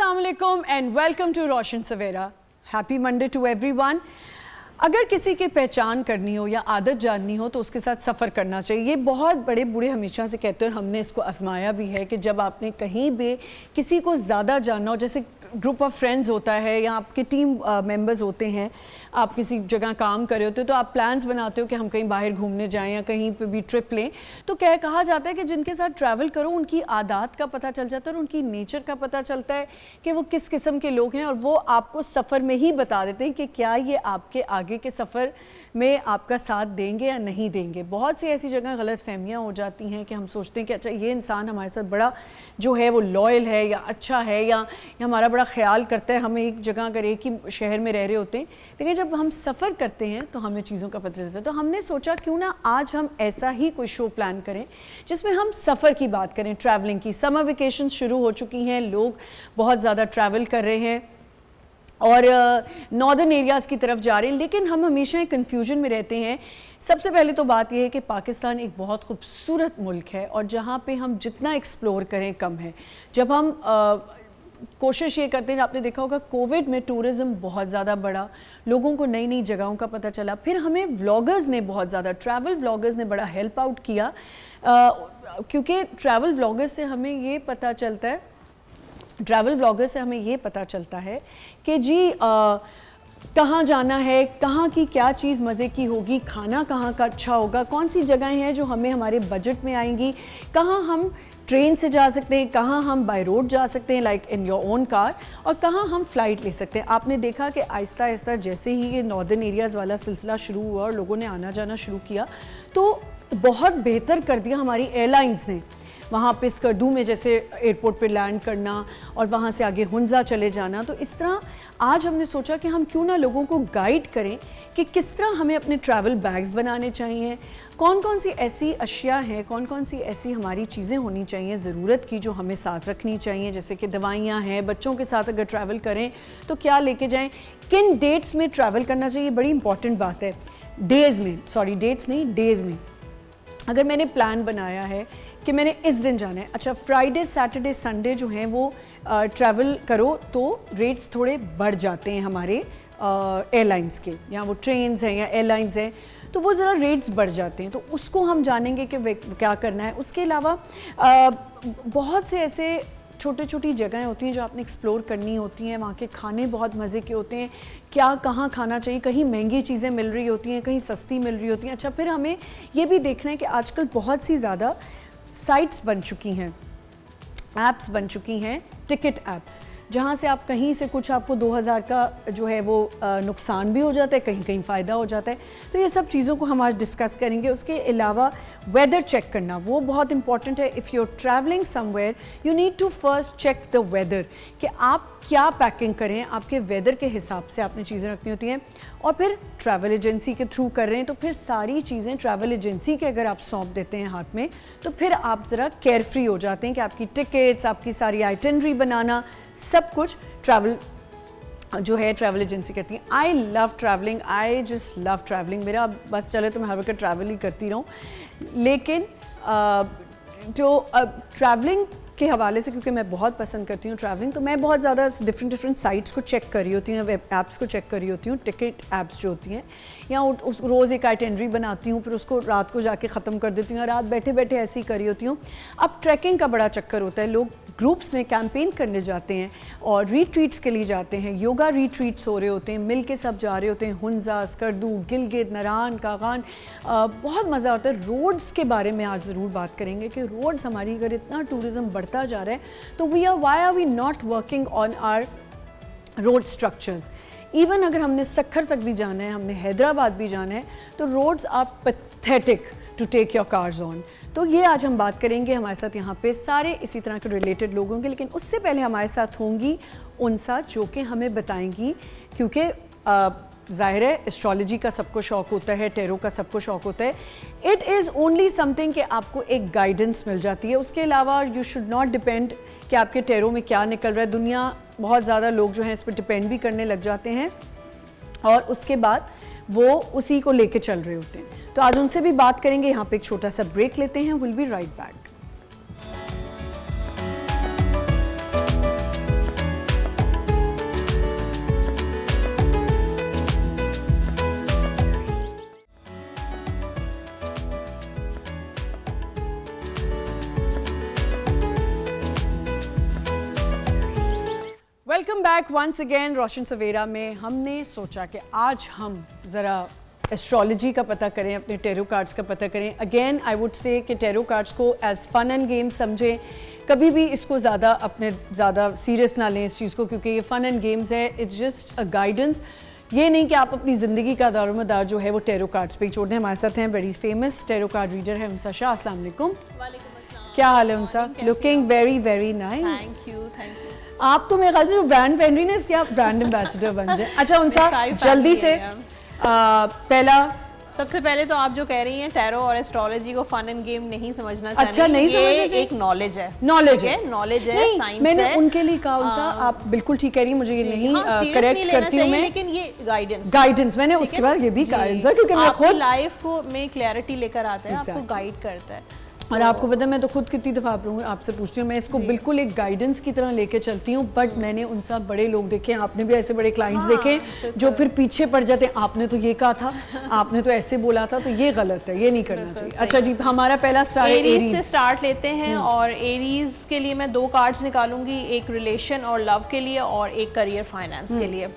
अस्सलाम वालेकुम and welcome to Roshan Savera. Happy Monday to everyone. अगर किसी की पहचान करनी हो या आदत जाननी हो तो उसके साथ सफ़र करना चाहिए। ये बहुत बड़े बूढ़े हमेशा से कहते हैं, हमने इसको आजमाया भी है कि जब आपने कहीं भी किसी को ज़्यादा जानना हो, जैसे ग्रुप ऑफ फ्रेंड्स होता है या आपके टीम मेंबर्स होते हैं, आप किसी जगह काम कर रहे होते हो तो आप प्लान्स बनाते हो कि हम कहीं बाहर घूमने जाएं या कहीं पे भी ट्रिप लें, तो क्या कहा जाता है कि जिनके साथ ट्रैवल करो उनकी आदत का पता चल जाता है और उनकी नेचर का पता चलता है कि वो किस किस्म के लोग हैं, और वो आपको सफ़र में ही बता देते हैं कि क्या ये आपके आगे के सफ़र में आपका साथ देंगे या नहीं देंगे। बहुत सी ऐसी जगह गलत फहमियाँ हो जाती हैं कि हम सोचते हैं कि अच्छा ये इंसान हमारे साथ बड़ा जो है वो लॉयल है या अच्छा है या हमारा बड़ा ख्याल करता है। हम एक जगह अगर एक ही शहर में रह रहे होते हैं, लेकिन जब हम सफ़र करते हैं तो हमें चीज़ों का पता चलता है। तो हमने सोचा क्यों ना आज हम ऐसा ही कोई शो प्लान करें जिसमें हम सफ़र की बात करें, ट्रैवलिंग की। समर वेकेशन शुरू हो चुकी हैं, लोग बहुत ज़्यादा ट्रैवल कर रहे हैं और नॉर्दर्न एरियाज़ की तरफ जा रहे हैं, लेकिन हम हमेशा एक कन्फ्यूजन में रहते हैं। सबसे पहले तो बात यह है कि पाकिस्तान एक बहुत खूबसूरत मुल्क है और जहाँ पे हम जितना एक्सप्लोर करें कम है। जब हम कोशिश ये करते हैं, आपने देखा होगा कोविड में टूरिज़्म बहुत ज़्यादा बढ़ा, लोगों को नई नई जगहों का पता चला। फिर हमें व्लॉगर्स ने बहुत ज़्यादा, ट्रैवल व्लॉगर्स ने बड़ा हेल्प आउट किया, क्योंकि ट्रैवल व्लॉगर्स से हमें ये पता चलता है कि जी कहाँ जाना है, कहाँ की क्या चीज़ मज़े की होगी, खाना कहाँ का अच्छा होगा, कौन सी जगहें हैं जो हमें हमारे बजट में आएंगी, कहाँ हम ट्रेन से जा सकते हैं, कहाँ हम बाय रोड जा सकते हैं like in your own car, और कहाँ हम फ़्लाइट ले सकते हैं। आपने देखा कि आहिस्ता आहिस्ता जैसे ही ये नॉर्दर्न एरियाज़ वाला सिलसिला शुरू हुआ और लोगों ने आना जाना शुरू किया तो बहुत बेहतर कर दिया हमारी एयरलाइंस ने। वहाँ पे स्कर्दू में जैसे एयरपोर्ट पे लैंड करना और वहाँ से आगे हुंजा चले जाना। तो इस तरह आज हमने सोचा कि हम क्यों ना लोगों को गाइड करें कि किस तरह हमें अपने ट्रैवल बैग्स बनाने चाहिए, कौन कौन सी ऐसी अशिया हैं, कौन कौन सी ऐसी हमारी चीज़ें होनी चाहिए ज़रूरत की जो हमें साथ रखनी चाहिए, जैसे कि दवाइयाँ हैं, बच्चों के साथ अगर ट्रैवल करें तो क्या लेके जाएं, किन डेट्स में ट्रैवल करना चाहिए, बड़ी इंपॉर्टेंट बात है। डेज़ में अगर मैंने प्लान बनाया है कि मैंने इस दिन जाना है, अच्छा फ्राइडे सैटरडे संडे जो हैं वो ट्रैवल करो तो रेट्स थोड़े बढ़ जाते हैं हमारे एयरलाइंस के, या वो ट्रेन्स हैं या एयरलाइंस हैं तो वो ज़रा रेट्स बढ़ जाते हैं, तो उसको हम जानेंगे कि क्या करना है। उसके अलावा बहुत से ऐसे छोटी छोटी जगहें होती हैं जो आपने एक्सप्लोर करनी होती हैं, वहाँ के खाने बहुत मज़े के होते हैं, क्या कहाँ खाना चाहिए, कहीं महंगी चीज़ें मिल रही होती हैं, कहीं सस्ती मिल रही होती हैं। अच्छा फिर हमें ये भी देखना है कि आजकल बहुत सी ज़्यादा साइट्स बन चुकी हैं, ऐप्स बन चुकी हैं, टिकट ऐप्स, जहाँ से आप कहीं से कुछ आपको 2000 का जो है वो नुकसान भी हो जाता है, कहीं कहीं फ़ायदा हो जाता है। तो ये सब चीज़ों को हम आज डिस्कस करेंगे। उसके अलावा वेदर चेक करना वो बहुत इंपॉर्टेंट है। If you are travelling somewhere you need to first check the weather, कि आप क्या पैकिंग करें, आपके वेदर के हिसाब से आपने चीज़ें रखनी होती हैं। और फिर ट्रैवल एजेंसी के थ्रू कर रहे हैं तो फिर सारी चीज़ें ट्रैवल एजेंसी के अगर आप सौंप देते हैं हाथ में तो फिर आप ज़रा केयर फ्री हो जाते हैं कि आपकी टिकट्स, आपकी सारी आइटनरी बनाना, सब कुछ ट्रैवल जो है ट्रैवल एजेंसी करती है। आई लव ट्रैवलिंग, मेरा बस चले तो मैं हर वक्त ट्रैवल ही करती रहूँ। लेकिन जो ट्रैवलिंग के हवाले से, क्योंकि मैं बहुत पसंद करती हूँ ट्रैवलिंग, तो मैं बहुत ज़्यादा डिफरेंट साइट्स को चेक कर रही होती हूँ, वेब ऐप्स को चेक कर रही होती हूँ, टिकट ऐप्स जो होती हैं, या उस रोज़ एक आइटनरी बनाती हूँ, फिर उसको रात को जाके ख़त्म कर देती हूँ, रात बैठे बैठे ऐसे ही कर रही होती हूँ। अब ट्रैकिंग का बड़ा चक्कर होता है, लोग ग्रुप्स में कैंपेन करने जाते हैं और रिट्रीट्स के लिए जाते हैं, योगा रिट्रीट्स हो रहे होते हैं, मिल के सब जा रहे होते हैं, हुंजा, स्कर्दू, गिलगित, नरान, कागान, बहुत मज़ा आता है। रोड्स के बारे में आज ज़रूर बात करेंगे कि रोड्स हमारी अगर इतना टूरिज़्म बढ़ता जा रहा है तो why are we not working on our road structures. Even अगर हमने सखर तक भी जाना है, हमने हैदराबाद भी जाना है, तो roads are pathetic to take your cars on. तो ये आज हम बात करेंगे। हमारे साथ यहाँ पे सारे इसी तरह के रिलेटेड लोग होंगे, लेकिन उससे पहले हमारे साथ होंगी उन साथ जो कि हमें बताएंगी, क्योंकि ज़ाहिर है एस्ट्रोलॉजी का सबको शौक़ होता है, टेरो का सबको शौक़ होता है। इट इज़ ओनली समथिंग कि आपको एक गाइडेंस मिल जाती है, उसके अलावा यू शुड नॉट डिपेंड कि आपके टेरो में क्या निकल रहा है। दुनिया बहुत ज़्यादा लोग जो हैं इस पर डिपेंड भी करने लग जाते हैं और उसके बाद वो उसी को लेके चल रहे होते हैं। तो आज उनसे भी बात करेंगे। यहाँ पे एक छोटा सा ब्रेक लेते हैं, will be right back. Welcome back once again. Roshan Savera में हमने सोचा कि आज हम ज़रा एस्ट्रोलॉजी का पता करें, अपने टेरो कार्ड्स का पता करें। अगेन आई वुड से कि टेरो कार्ड्स को एज फन एंड गेम समझें, कभी भी इसको ज़्यादा सीरियस ना लें इस चीज़ को, क्योंकि ये फ़न एंड गेम्स है। It's just a guidance. ये नहीं कि आप अपनी ज़िंदगी का दारोमदार जो है वो टेरो कार्ड्स पे ही छोड़ दें। हमारे साथ हैं बड़ी फेमस टेरो कार्ड रीडर है उनसा शाह। अस्सलाम वालेकुम। क्या हाल है उनसा? Looking very very nice. Thank you. आप तो मेरे ख्याल से जो ब्रांड पहन रही है ना, इसके आप ब्रांड एम्बेसडर बन जाए। अच्छा उनसा, जल्दी से पहला, सबसे पहले तो आप जो कह रही हैं टैरो और एस्ट्रोलॉजी को फन एंड गेम नहीं समझना चाहिए। अच्छा, नहीं समझना चाहिए। एक नॉलेज है, नॉलेज है, साइंस मैंने है। उनके लिए कहा उनसा, आप बिल्कुल ठीक कह रही हैं, मुझे ये नहीं करेक्ट करती हूँ मैं, लेकिन ये गाइडेंस मैंने उसके बाद ये भी गाइडेंस है, क्योंकि मैं खुद लाइफ को में क्लैरिटी लेकर आता है, आपको गाइड करता है। और आपको पता है, मैं तो खुद कितनी दफ़ा आपसे पूछती हूँ, मैं इसको बिल्कुल एक गाइडेंस की तरह लेके चलती हूँ। बट मैंने उन सब बड़े लोग देखे हैं, आपने भी ऐसे बड़े क्लाइंट्स देखे जो फिर पीछे पड़ जाते हैं। आपने तो ये कहा था, आपने तो ऐसे बोला था, तो ये गलत है, ये नहीं करना चाहिए। अच्छा जी, हमारा पहला स्टार एरीज से स्टार्ट लेते हैं। और एरीज के लिए मैं 2 कार्ड्स निकालूंगी, एक रिलेशन और लव के लिए और एक करियर फाइनेंस के लिए।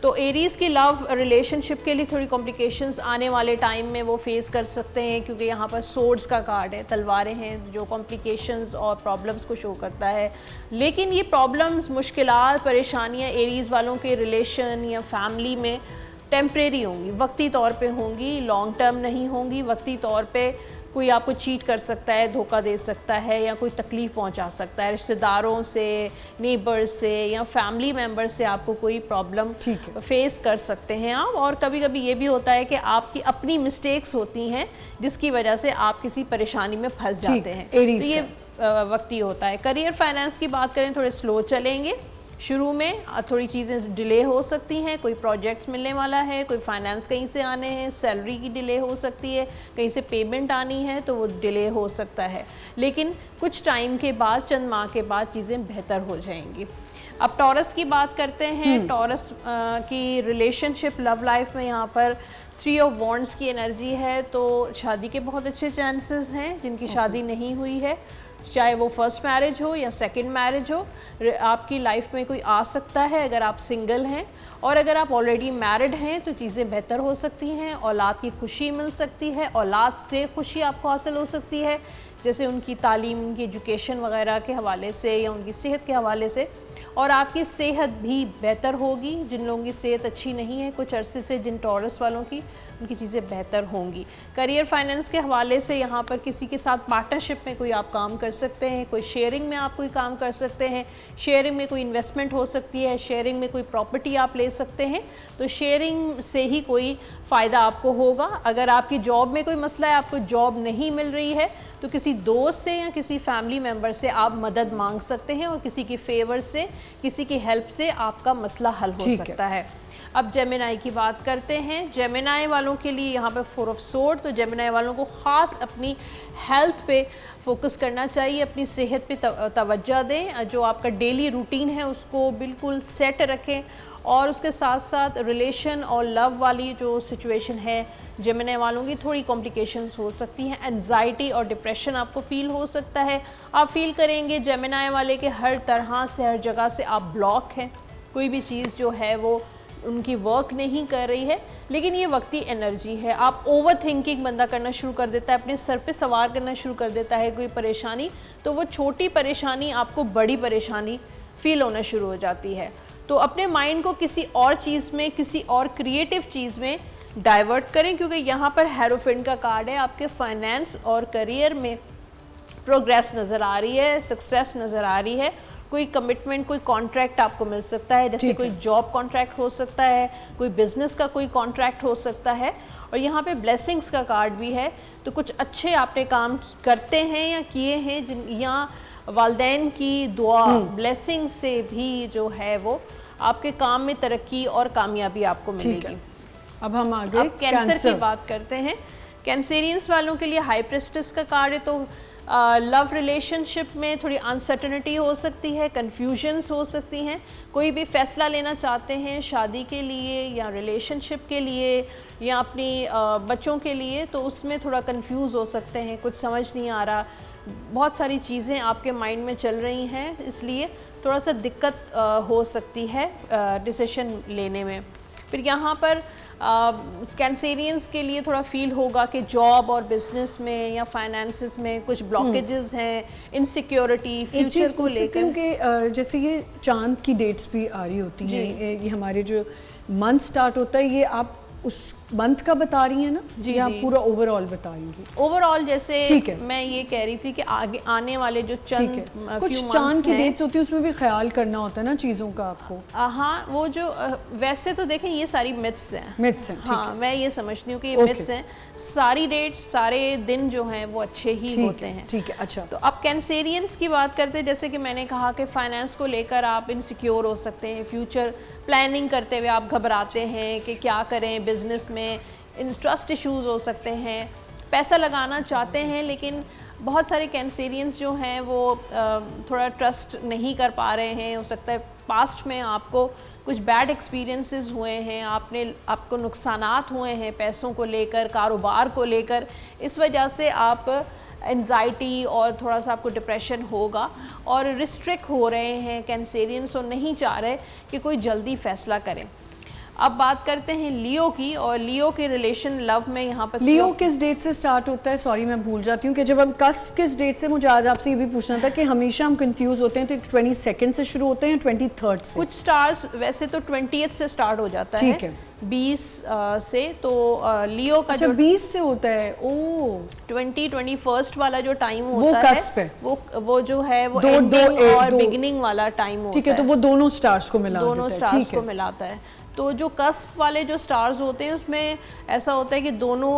तो एरीज़ की लव रिलेशनशिप के लिए थोड़ी कॉम्प्लिकेशंस आने वाले टाइम में वो फेस कर सकते हैं, क्योंकि यहाँ पर सोर्ड्स का कार्ड है, तलवारें हैं, जो कॉम्प्लिकेशंस और प्रॉब्लम्स को शो करता है। लेकिन ये प्रॉब्लम्स, मुश्किलात, परेशानियाँ एरीज़ वालों के रिलेशन या फैमिली में टेम्परेरी होंगी, वक्ती तौर पे होंगी, लॉन्ग टर्म नहीं होंगी। वक्ती तौर पे कोई आपको चीट कर सकता है, धोखा दे सकता है, या कोई तकलीफ़ पहुंचा सकता है, रिश्तेदारों से, नेबर्स से या फैमिली मेम्बर से आपको कोई प्रॉब्लम फेस कर सकते हैं आप। और कभी कभी ये भी होता है कि आपकी अपनी मिस्टेक्स होती हैं जिसकी वजह से आप किसी परेशानी में फंस जाते हैं, तो ये वक्ती होता है। करियर फाइनेंस की बात करें, थोड़े स्लो चलेंगे शुरू में, थोड़ी चीज़ें डिले हो सकती हैं, कोई प्रोजेक्ट्स मिलने वाला है, कोई फाइनेंस कहीं से आने हैं, सैलरी की डिले हो सकती है, कहीं से पेमेंट आनी है तो वो डिले हो सकता है। लेकिन कुछ टाइम के बाद, चंद माह के बाद चीज़ें बेहतर हो जाएंगी। अब टॉरस की बात करते हैं। टॉरस की रिलेशनशिप, लव लाइफ में यहाँ पर 3 ऑफ वॉन्ड्स की एनर्जी है, तो शादी के बहुत अच्छे चांसेस हैं। जिनकी शादी नहीं हुई है, चाहे वो फर्स्ट मैरिज हो या सेकंड मैरिज हो, आपकी लाइफ में कोई आ सकता है अगर आप सिंगल हैं। और अगर आप ऑलरेडी मैरिड हैं तो चीज़ें बेहतर हो सकती हैं, औलाद की खुशी मिल सकती है, औलाद से खुशी आपको हासिल हो सकती है, जैसे उनकी तालीम, उनकी एजुकेशन वगैरह के हवाले से या उनकी सेहत के हवाले से। और आपकी सेहत भी बेहतर होगी। जिन लोगों की सेहत अच्छी नहीं है कुछ अरसे से, जिन टॉरस वालों की, उनकी चीज़ें बेहतर होंगी। करियर फाइनेंस के हवाले से यहाँ पर किसी के साथ पार्टनरशिप में कोई आप काम कर सकते हैं, कोई शेयरिंग में आप कोई काम कर सकते हैं, शेयरिंग में कोई इन्वेस्टमेंट हो सकती है, शेयरिंग में कोई प्रॉपर्टी आप ले सकते हैं। तो शेयरिंग से ही कोई फ़ायदा आपको होगा। अगर आपकी जॉब में कोई मसला है, आपको जॉब नहीं मिल रही है, तो किसी दोस्त से या किसी फैमिली मेम्बर से आप मदद मांग सकते हैं और किसी की फेवर से, किसी की हेल्प से आपका मसला हल हो सकता है। अब जेमिनाई की बात करते हैं। जेमिनाई वालों के लिए यहाँ पर 4 ऑफ सोर्ड, तो जेमिनाई वालों को ख़ास अपनी हेल्थ पे फोकस करना चाहिए, अपनी सेहत पे तवज्जो दें। जो आपका डेली रूटीन है उसको बिल्कुल सेट रखें, और उसके साथ साथ रिलेशन और लव वाली जो सिचुएशन है जेमिनी वालों की, थोड़ी कॉम्प्लिकेशंस हो सकती हैं। एंजाइटी और डिप्रेशन आपको फील हो सकता है। आप फील करेंगे जेमिनी वाले के हर तरह से, हर जगह से आप ब्लॉक हैं, कोई भी चीज़ जो है वो उनकी वर्क नहीं कर रही है। लेकिन ये वक्ती एनर्जी है। आप ओवर थिंकिंग बंदा करना शुरू कर देता है, अपने सर पे सवार करना शुरू कर देता है कोई परेशानी, तो वो छोटी परेशानी आपको बड़ी परेशानी फील होना शुरू हो जाती है। तो अपने माइंड को किसी और चीज़ में, किसी और क्रिएटिव चीज़ में डाइवर्ट करें, क्योंकि यहाँ पर हेरोफेंट का कार्ड है। आपके फाइनेंस और करियर में प्रोग्रेस नज़र आ रही है, सक्सेस नज़र आ रही है। कोई कमिटमेंट, कोई कॉन्ट्रैक्ट आपको मिल सकता है, जैसे कोई जॉब कॉन्ट्रैक्ट हो सकता है, कोई बिजनेस का कोई कॉन्ट्रैक्ट हो सकता है। और यहाँ पे ब्लेसिंग्स का कार्ड भी है, तो कुछ अच्छे आपने काम करते हैं या किए हैं, जिन यहाँ वालदैन की दुआ, ब्लेसिंग से भी जो है वो आपके काम में तरक्की और कामयाबी आपको मिलेगी। अब हम आगे कैंसर की बात करते हैं। कैंसेरियंस वालों के लिए हाई प्रेस्टिस का कार्ड है, तो लव रिलेशनशिप में थोड़ी अनसर्टनिटी हो सकती है, कन्फ्यूजन्स हो सकती हैं। कोई भी फैसला लेना चाहते हैं शादी के लिए या रिलेशनशिप के लिए या अपनी बच्चों के लिए, तो उसमें थोड़ा कंफ्यूज हो सकते हैं, कुछ समझ नहीं आ रहा, बहुत सारी चीज़ें आपके माइंड में चल रही हैं, इसलिए थोड़ा सा दिक्कत हो सकती है डिसीजन लेने में। फिर यहाँ पर कैंसेरियंस के लिए थोड़ा फील होगा कि जॉब और बिजनेस में या फाइनेंसेस में कुछ ब्लॉकेजेस हैं, इनसिक्योरिटी, फ्यूचर को लेकर। क्योंकि जैसे ये चांद की डेट्स भी आ रही होती हैं, ये हमारे जो मंथ स्टार्ट होता है, ये आप उस मंथ का बता रही हैं ना जी, या जी। पूरा ओवरऑल बताएंगी? ओवरऑल जैसे ठीक है। मैं ये कह रही थी कि आगे आने वाले जो ठीक है, चंद कुछ few चांद months की हैं, डेट्स होती है, उसमें भी ख्याल करना होता है ना चीज़ों का आपको। हाँ वो जो वैसे तो देखें ये सारी मिथ्स हैं। मिथ्स हैं, ठीक हाँ, मैं ये समझती हूँ कि ये Okay. मिथ्स हैं। सारी डेट्स, सारे दिन जो हैं वो अच्छे ही होते हैं। ठीक है, अच्छा। तो अब कैंसेरियंस की बात करते हैं, जैसे कि मैंने कहा कि फाइनेंस को लेकर आप इनसिक्योर हो सकते हैं, फ्यूचर प्लानिंग करते हुए आप घबराते हैं कि क्या करें, बिजनेस में इंटरेस्ट इश्यूज हो सकते हैं, पैसा लगाना चाहते हैं लेकिन बहुत सारे कैंसेरियंस जो हैं वो थोड़ा ट्रस्ट नहीं कर पा रहे हैं। हो सकता है पास्ट में आपको कुछ बैड एक्सपीरियंसेस हुए हैं, आपको नुकसानात हुए हैं पैसों को लेकर, कारोबार को लेकर, इस वजह से आप एंजाइटी और थोड़ा सा आपको डिप्रेशन होगा और रिस्ट्रिक्ट हो रहे हैं कैंसेरियंस और नहीं चाह रहे कि कोई जल्दी फैसला करें। अब बात करते हैं लियो की, और लियो के रिलेशन लव में यहाँ पर लियो किस डेट से स्टार्ट होता है? सॉरी मैं भूल जाती हूँ कि जब हम कस्प किस डेट से, मुझे आज आपसे ये भी पूछना था कि हमेशा हम कंफ्यूज होते हैं, तो 22 से शुरू होते हैं या 23 से? कुछ स्टार्स वैसे तो 20th से स्टार्ट हो जाता है, ठीक है। 20 से, तो लियो का अच्छा, जो 20 से होता है। ओ 21st वाला जो टाइम वो होता कस्प है। वो जो है वो दो एंडिंग और दो बिगिनिंग वाला टाइम होता ठीक है, तो वो दोनों स्टार्स को मिला दोनों देता है, स्टार्स ठीक को है। मिलाता है। तो जो कस्प वाले जो स्टार्स होते हैं उसमें ऐसा होता है कि दोनों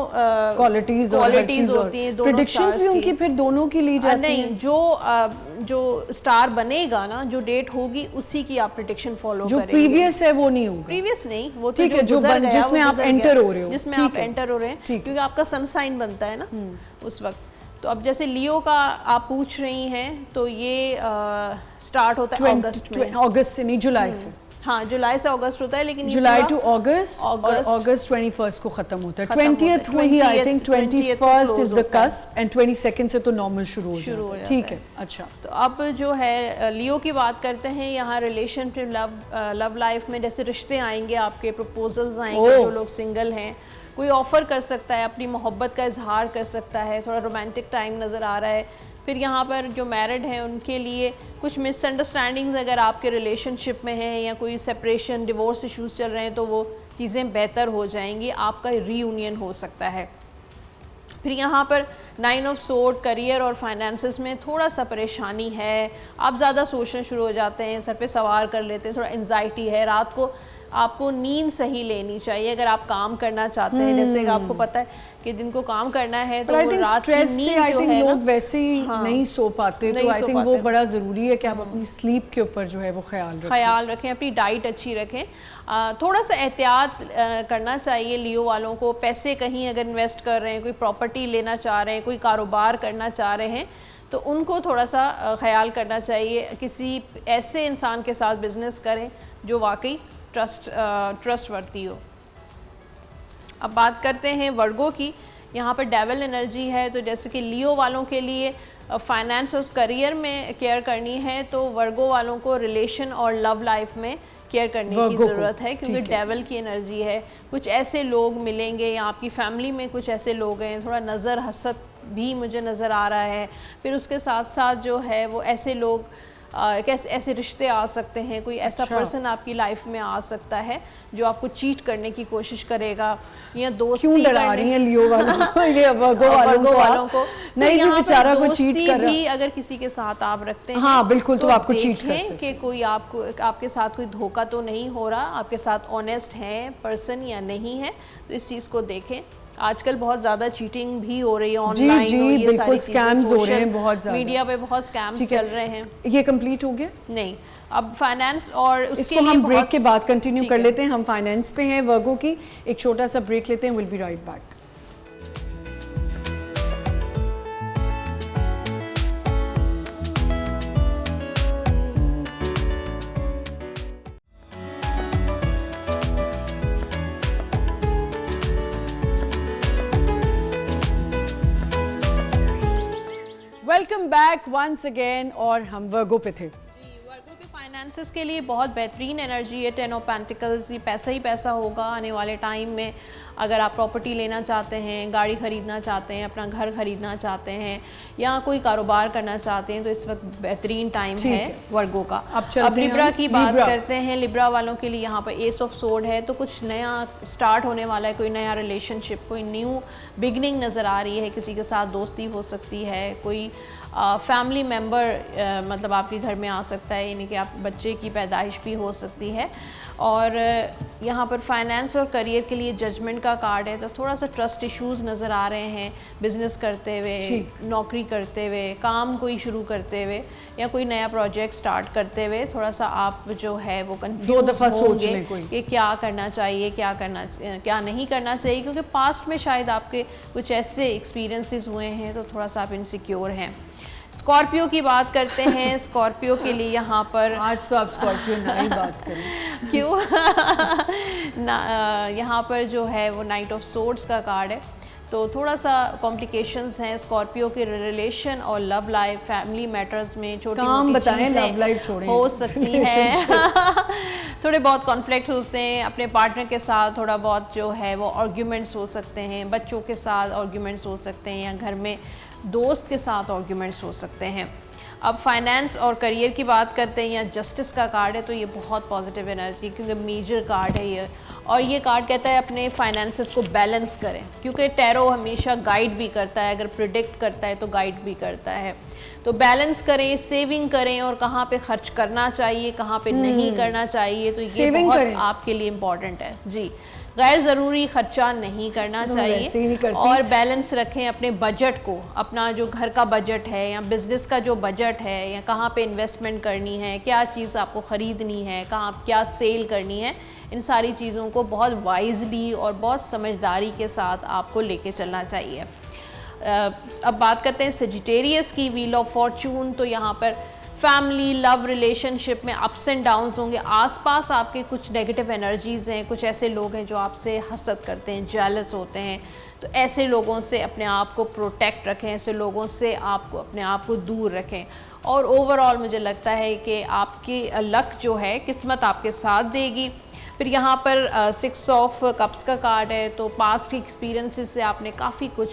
क्वालिटीज होती हैं दोनों प्रेडिक्शंस भी stars उनकी की। फिर दोनों की ली जाती नहीं, हैं। जो स्टार बनेगा ना, जो डेट होगी उसी की आप प्रेडिक्शन फॉलो जो करेंगे। प्रीवियस है वो नहीं होगा। प्रीवियस नहीं, वो तो ठीक है, जो गुजर गया, जिसमें वो आप गुजर एंटर गया, हो रहे हो, जिसमें ठीक आप है। एंटर हो रहे हैं, ठीक। क्योंकि आपका सन साइन बनता है ना उस वक्त। तो अब जैसे लियो का आप पूछ रही हैं, तो ये स्टार्ट होता है अगस्त में। अगस्त से नहीं, जुलाई से। हाँ, जुलाई से अगस्त होता है, लेकिन ये जुलाई पूरा टू अगस्त, और अगस्त अगस्त 21 को खत्म होता है। खत्म होता है। 20th में ही आई थिंक 20th को 21st close इज द होता है। कस्प एंड 22nd से तो नॉर्मल शुरू हो शुरू हो जाता है। जाता ठीक है। है, अच्छा। तो अब जो है लियो की बात करते हैं, यहाँ रिलेशनशिप लव लाइफ में जैसे रिश्ते आएंगे, आपके प्रपोजल्स आएंगे, जो लोग सिंगल हैं कोई ऑफ़र कर सकता है, अपनी मोहब्बत का इजहार कर सकता है, थोड़ा रोमांटिक टाइम नज़र आ रहा है। फिर यहाँ पर जो मैरिड हैं उनके लिए कुछ मिसअंडरस्टैंडिंग्स अगर आपके रिलेशनशिप में हैं या कोई सेपरेशन डिवोर्स इश्यूज़ चल रहे हैं, तो वो चीज़ें बेहतर हो जाएंगी, आपका रीयूनियन हो सकता है। फिर यहाँ पर 9 ऑफ सोर्ड, करियर और फाइनेंसेस में थोड़ा सा परेशानी है, आप ज़्यादा सोचना शुरू हो जाते हैं, सर पे सवार कर लेते हैं, थोड़ा एंजाइटी है। रात को आपको नींद सही लेनी चाहिए अगर आप काम करना चाहते हैं, जैसे कि आपको पता है कि दिन को काम करना है तो वो रात की नींद जो है ना, लोग वैसे ही नहीं सो पाते, तो आई थिंक वो बड़ा ज़रूरी है कि आप अपनी स्लीप के ऊपर जो है वो ख्याल रखें, अपनी डाइट अच्छी रखें। थोड़ा सा एहतियात करना चाहिए लियो वालों को। पैसे कहीं अगर इन्वेस्ट कर रहे हैं, कोई प्रॉपर्टी लेना चाह रहे हैं, कोई कारोबार करना चाह रहे हैं, तो उनको थोड़ा सा ख्याल करना चाहिए। किसी ऐसे इंसान के साथ बिजनेस करें जो वाकई ट्रस्टवर्दी हो। अब बात करते हैं वर्गो की। यहाँ पर डेविल एनर्जी है, तो जैसे कि लियो वालों के लिए फाइनेंस और करियर में केयर करनी है, तो वर्गो वालों को रिलेशन और लव लाइफ में केयर करने की ज़रूरत है, क्योंकि डेविल की एनर्जी है। कुछ ऐसे लोग मिलेंगे या आपकी फैमिली में कुछ ऐसे लोग हैं, थोड़ा नज़र हसद भी मुझे नज़र आ रहा है। फिर उसके साथ साथ जो है वो ऐसे लोग ऐसे रिश्ते आ सकते हैं, कोई ऐसा पर्सन आपकी लाइफ में आ सकता है जो आपको चीट करने की कोशिश करेगा या दोस्ती क्यों डरा रही हैं लियो वालों ये वर्गो वालों को नहीं, भी बेचारा को चीट कर रहा है। अगर किसी के साथ आप रखते हैं, हाँ बिल्कुल, तो आपको चीट कर सकते कि कोई आपके साथ कोई धोखा तो नहीं हो रहा, आपके साथ ऑनेस्ट है पर्सन या नहीं है, तो इस चीज़ को देखें। आजकल बहुत ज़्यादा चीटिंग भी हो रही है ऑनलाइन, जी बिल्कुल, स्कैम्स हो रहे हैं बहुत ज़्यादा, मीडिया पे बहुत स्कैम्स चल रहे हैं। ये कंप्लीट हो गया? नहीं, अब फाइनेंस और इसको हम ब्रेक के बाद कंटिन्यू कर लेते हैं। हम फाइनेंस पे हैं वर्गो की, एक छोटा सा ब्रेक लेते हैं, will be right back. Welcome back once again, और हम वर्गो पे थे। वर्गो के फाइनेंसेस के लिए बहुत बेहतरीन एनर्जी है 10 ऑफ पेंटिकल्स। ये पैसा ही पैसा होगा आने वाले टाइम में। अगर आप प्रॉपर्टी लेना चाहते हैं, गाड़ी ख़रीदना चाहते हैं, अपना घर ख़रीदना चाहते हैं या कोई कारोबार करना चाहते हैं तो इस वक्त बेहतरीन टाइम है वर्गो का। अब लिब्रा की बात करते हैं। लिब्रा वालों के लिए यहाँ पर एस ऑफ सोर्ड है, तो कुछ नया स्टार्ट होने वाला है, कोई नया रिलेशनशिप, कोई न्यू बिगनिंग नज़र आ रही है। किसी के साथ दोस्ती हो सकती है, कोई फैमिली मेम्बर मतलब आपके घर में आ सकता है, यानी कि आप बच्चे की पैदाइश भी हो सकती है। और यहाँ पर फाइनेंस और करियर के लिए जजमेंट का कार्ड है, तो थोड़ा सा ट्रस्ट इश्यूज़ नज़र आ रहे हैं बिज़नेस करते हुए, नौकरी करते हुए, काम कोई शुरू करते हुए या कोई नया प्रोजेक्ट स्टार्ट करते हुए थोड़ा सा आप जो है वो कंफ्यूज होंगे कि क्या करना चाहिए, क्या नहीं करना चाहिए, क्योंकि पास्ट में शायद आपके कुछ ऐसे एक्सपीरियंसेस हुए हैं तो थोड़ा सा आप इनसिक्योर हैं। स्कॉर्पियो की बात करते हैं। स्कॉर्पियो के लिए यहाँ पर आज तो आप स्कॉर्पियो ना ही बात करें क्यों यहाँ पर जो है वो नाइट ऑफ सोर्ड्स का कार्ड है, तो थोड़ा सा कॉम्प्लिकेशंस हैं स्कॉर्पियो के रिलेशन और लव लाइफ, फैमिली मैटर्स में छोटी मोटी चीज़ें हो सकती है थोड़े बहुत कॉन्फ्लिक्ट होते हैं अपने पार्टनर के साथ, थोड़ा बहुत जो है वो आर्ग्यूमेंट्स हो सकते हैं, बच्चों के साथ आर्ग्यूमेंट्स हो सकते हैं या घर में दोस्त के साथ आर्ग्यूमेंट्स हो सकते हैं। अब फाइनेंस और करियर की बात करते हैं, या जस्टिस का कार्ड है, तो ये बहुत पॉजिटिव एनर्जी, क्योंकि मेजर कार्ड है ये, और ये कार्ड कहता है अपने फाइनेंसेस को बैलेंस करें, क्योंकि टैरो हमेशा गाइड भी करता है, अगर प्रिडिक्ट करता है तो गाइड भी करता है। तो बैलेंस करें, सेविंग करें और कहाँ पे खर्च करना चाहिए, कहाँ पे नहीं करना चाहिए, तो ये बहुत आपके लिए इम्पॉर्टेंट है जी। गैर ज़रूरी खर्चा नहीं करना चाहिए और बैलेंस रखें अपने बजट को, अपना जो घर का बजट है या बिज़नेस का जो बजट है या कहाँ पे इन्वेस्टमेंट करनी है, क्या चीज़ आपको ख़रीदनी है, कहाँ क्या सेल करनी है, इन सारी चीज़ों को बहुत वाइजली और बहुत समझदारी के साथ आपको लेके चलना चाहिए। अब बात करते हैं सेजिटेरियस की, व्हील ऑफ फॉर्चून। तो यहाँ पर फैमिली, लव, रिलेशनशिप में अप्स एंड डाउन्स होंगे। आसपास आपके कुछ नेगेटिव एनर्जीज़ हैं, कुछ ऐसे लोग हैं जो आपसे हसद करते हैं, जेलस होते हैं, तो ऐसे लोगों से अपने आप को प्रोटेक्ट रखें, ऐसे लोगों से आपको अपने आप को दूर रखें। और ओवरऑल मुझे लगता है कि आपकी लक जो है, किस्मत आपके साथ देगी। फिर यहाँ पर 6 ऑफ कप्स का कार्ड है, तो पास्ट एक्सपीरियंसेस से आपने काफ़ी कुछ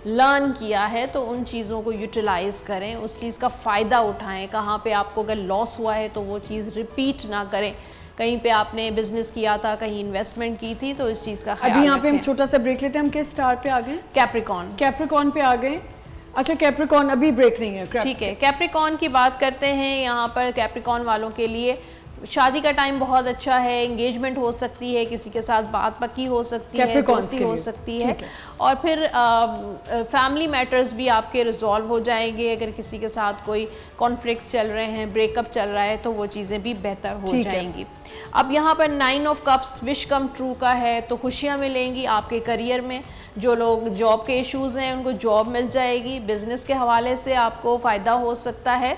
लर्न किया है, तो उन चीज़ों को यूटिलाइज़ करें, उस चीज़ का फ़ायदा उठाएं। कहाँ पे आपको अगर लॉस हुआ है तो वो चीज़ रिपीट ना करें। कहीं पे आपने बिजनेस किया था, कहीं इन्वेस्टमेंट की थी, तो इस चीज़ का ख्याल अभी यहाँ पे हम छोटा सा ब्रेक लेते हैं। हम किस स्टार पे आ गए? कैप्रिकॉन पे आ गए। अच्छा, कैप्रिकॉन अभी ब्रेक नहीं है, ठीक है। कैप्रिकॉन की बात करते हैं। यहाँ पर कैप्रिकॉन वालों के लिए शादी का टाइम बहुत अच्छा है, एंगेजमेंट हो सकती है, किसी के साथ बात पक्की हो सकती है, दोस्ती हो सकती है, और फिर फैमिली मैटर्स भी आपके रिजॉल्व हो जाएंगे। अगर किसी के साथ कोई कॉन्फ्लिक्ट चल रहे हैं, ब्रेकअप चल रहा है, तो वो चीज़ें भी बेहतर हो जाएंगी। अब यहाँ पर 9 of cups wish come true का है, तो खुशियाँ मिलेंगी आपके करियर में। जो लोग जॉब के इश्यूज़ हैं उनको जॉब मिल जाएगी। बिज़नेस के हवाले से आपको फ़ायदा हो सकता है,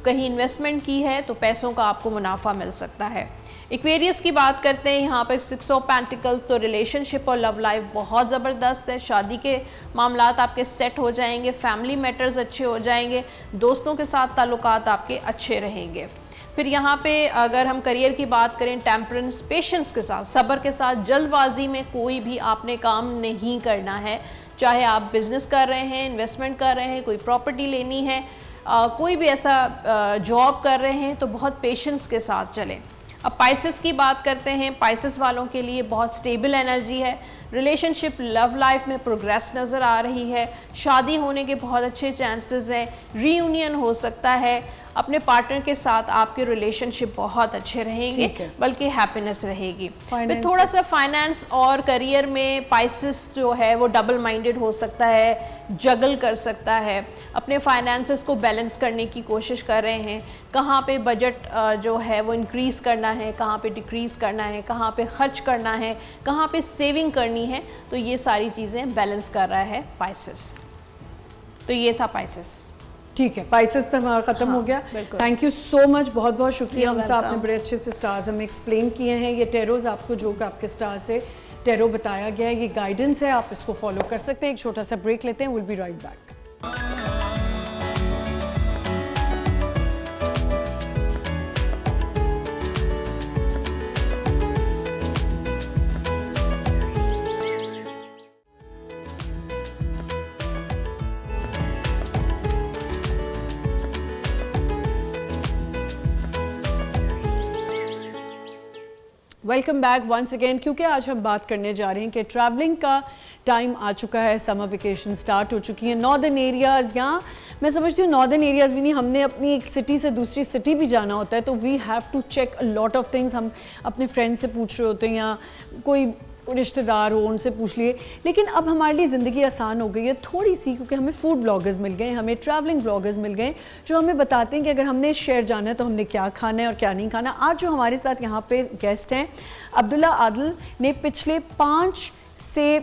कहीं इन्वेस्टमेंट की है तो पैसों का आपको मुनाफा मिल सकता है। एक्वेरियस की बात करते हैं। यहाँ पर 6 ऑफ पेंटिकल्स, तो रिलेशनशिप और लव लाइफ बहुत ज़बरदस्त है। शादी के मामलात आपके सेट हो जाएंगे, फैमिली मैटर्स अच्छे हो जाएंगे, दोस्तों के साथ ताल्लुकात आपके अच्छे रहेंगे। फिर यहाँ पे अगर हम करियर की बात करें, टेम्परेंस, पेशेंस के साथ, सब्र के साथ, जल्दबाजी में कोई भी आपने काम नहीं करना है। चाहे आप बिज़नेस कर रहे हैं, इन्वेस्टमेंट कर रहे हैं, कोई प्रॉपर्टी लेनी है, कोई भी ऐसा जॉब कर रहे हैं, तो बहुत पेशेंस के साथ चलें। अब पाइसेस की बात करते हैं। पाइसेस वालों के लिए बहुत स्टेबल एनर्जी है। रिलेशनशिप, लव लाइफ में प्रोग्रेस नज़र आ रही है। शादी होने के बहुत अच्छे चांसेस हैं। रीयूनियन हो सकता है। अपने पार्टनर के साथ आपके रिलेशनशिप बहुत अच्छे रहेंगे, बल्कि हैप्पीनेस रहेगी। फिर थोड़ा सा फाइनेंस और करियर में पाइसेस जो है वो डबल माइंडेड हो सकता है, जगल कर सकता है, अपने फाइनेंसेस को बैलेंस करने की कोशिश कर रहे हैं। कहाँ पे बजट जो है वो इंक्रीज़ करना है, कहाँ पे डिक्रीज़ करना है, कहाँ पे खर्च करना है, कहाँ पे सेविंग करनी है, तो ये सारी चीज़ें बैलेंस कर रहा है पाइसेस। तो ये था पाइसेस। ठीक है, पाइसेस तो हमारा ख़त्म हो गया। थैंक यू सो मच, बहुत बहुत शुक्रिया हमसे, आपने बड़े अच्छे से स्टार्स हमें एक्सप्लेन किए हैं। ये टेरोज आपको जो कि आपके स्टार से टेरो बताया गया है, ये गाइडेंस है, आप इसको फॉलो कर सकते हैं। एक छोटा सा ब्रेक लेते हैं, will be right back. Welcome back once again, क्योंकि आज हम बात करने जा रहे हैं कि ट्रैवलिंग का टाइम आ चुका है, समर वेकेशन स्टार्ट हो चुकी है। नॉर्दर्न एरियाज़, यहाँ मैं समझती हूँ नॉर्दर्न एरियाज़ भी नहीं, हमने अपनी एक सिटी से दूसरी सिटी भी जाना होता है तो we have to check a lot of things. हम अपने फ्रेंड से पूछ रहे होते हैं या कोई रिश्तेदार हो उनसे पूछ लिए, लेकिन अब हमारे लिए ज़िंदगी आसान हो गई है थोड़ी सी, क्योंकि हमें फूड ब्लॉगर्स मिल गए, हमें ट्रैवलिंग ब्लॉगर्स मिल गए जो हमें बताते हैं कि अगर हमने शहर जाना है तो हमने क्या खाना है और क्या नहीं खाना। आज जो हमारे साथ यहाँ पे गेस्ट हैं, अब्दुल्ला आदिल ने पिछले 5 से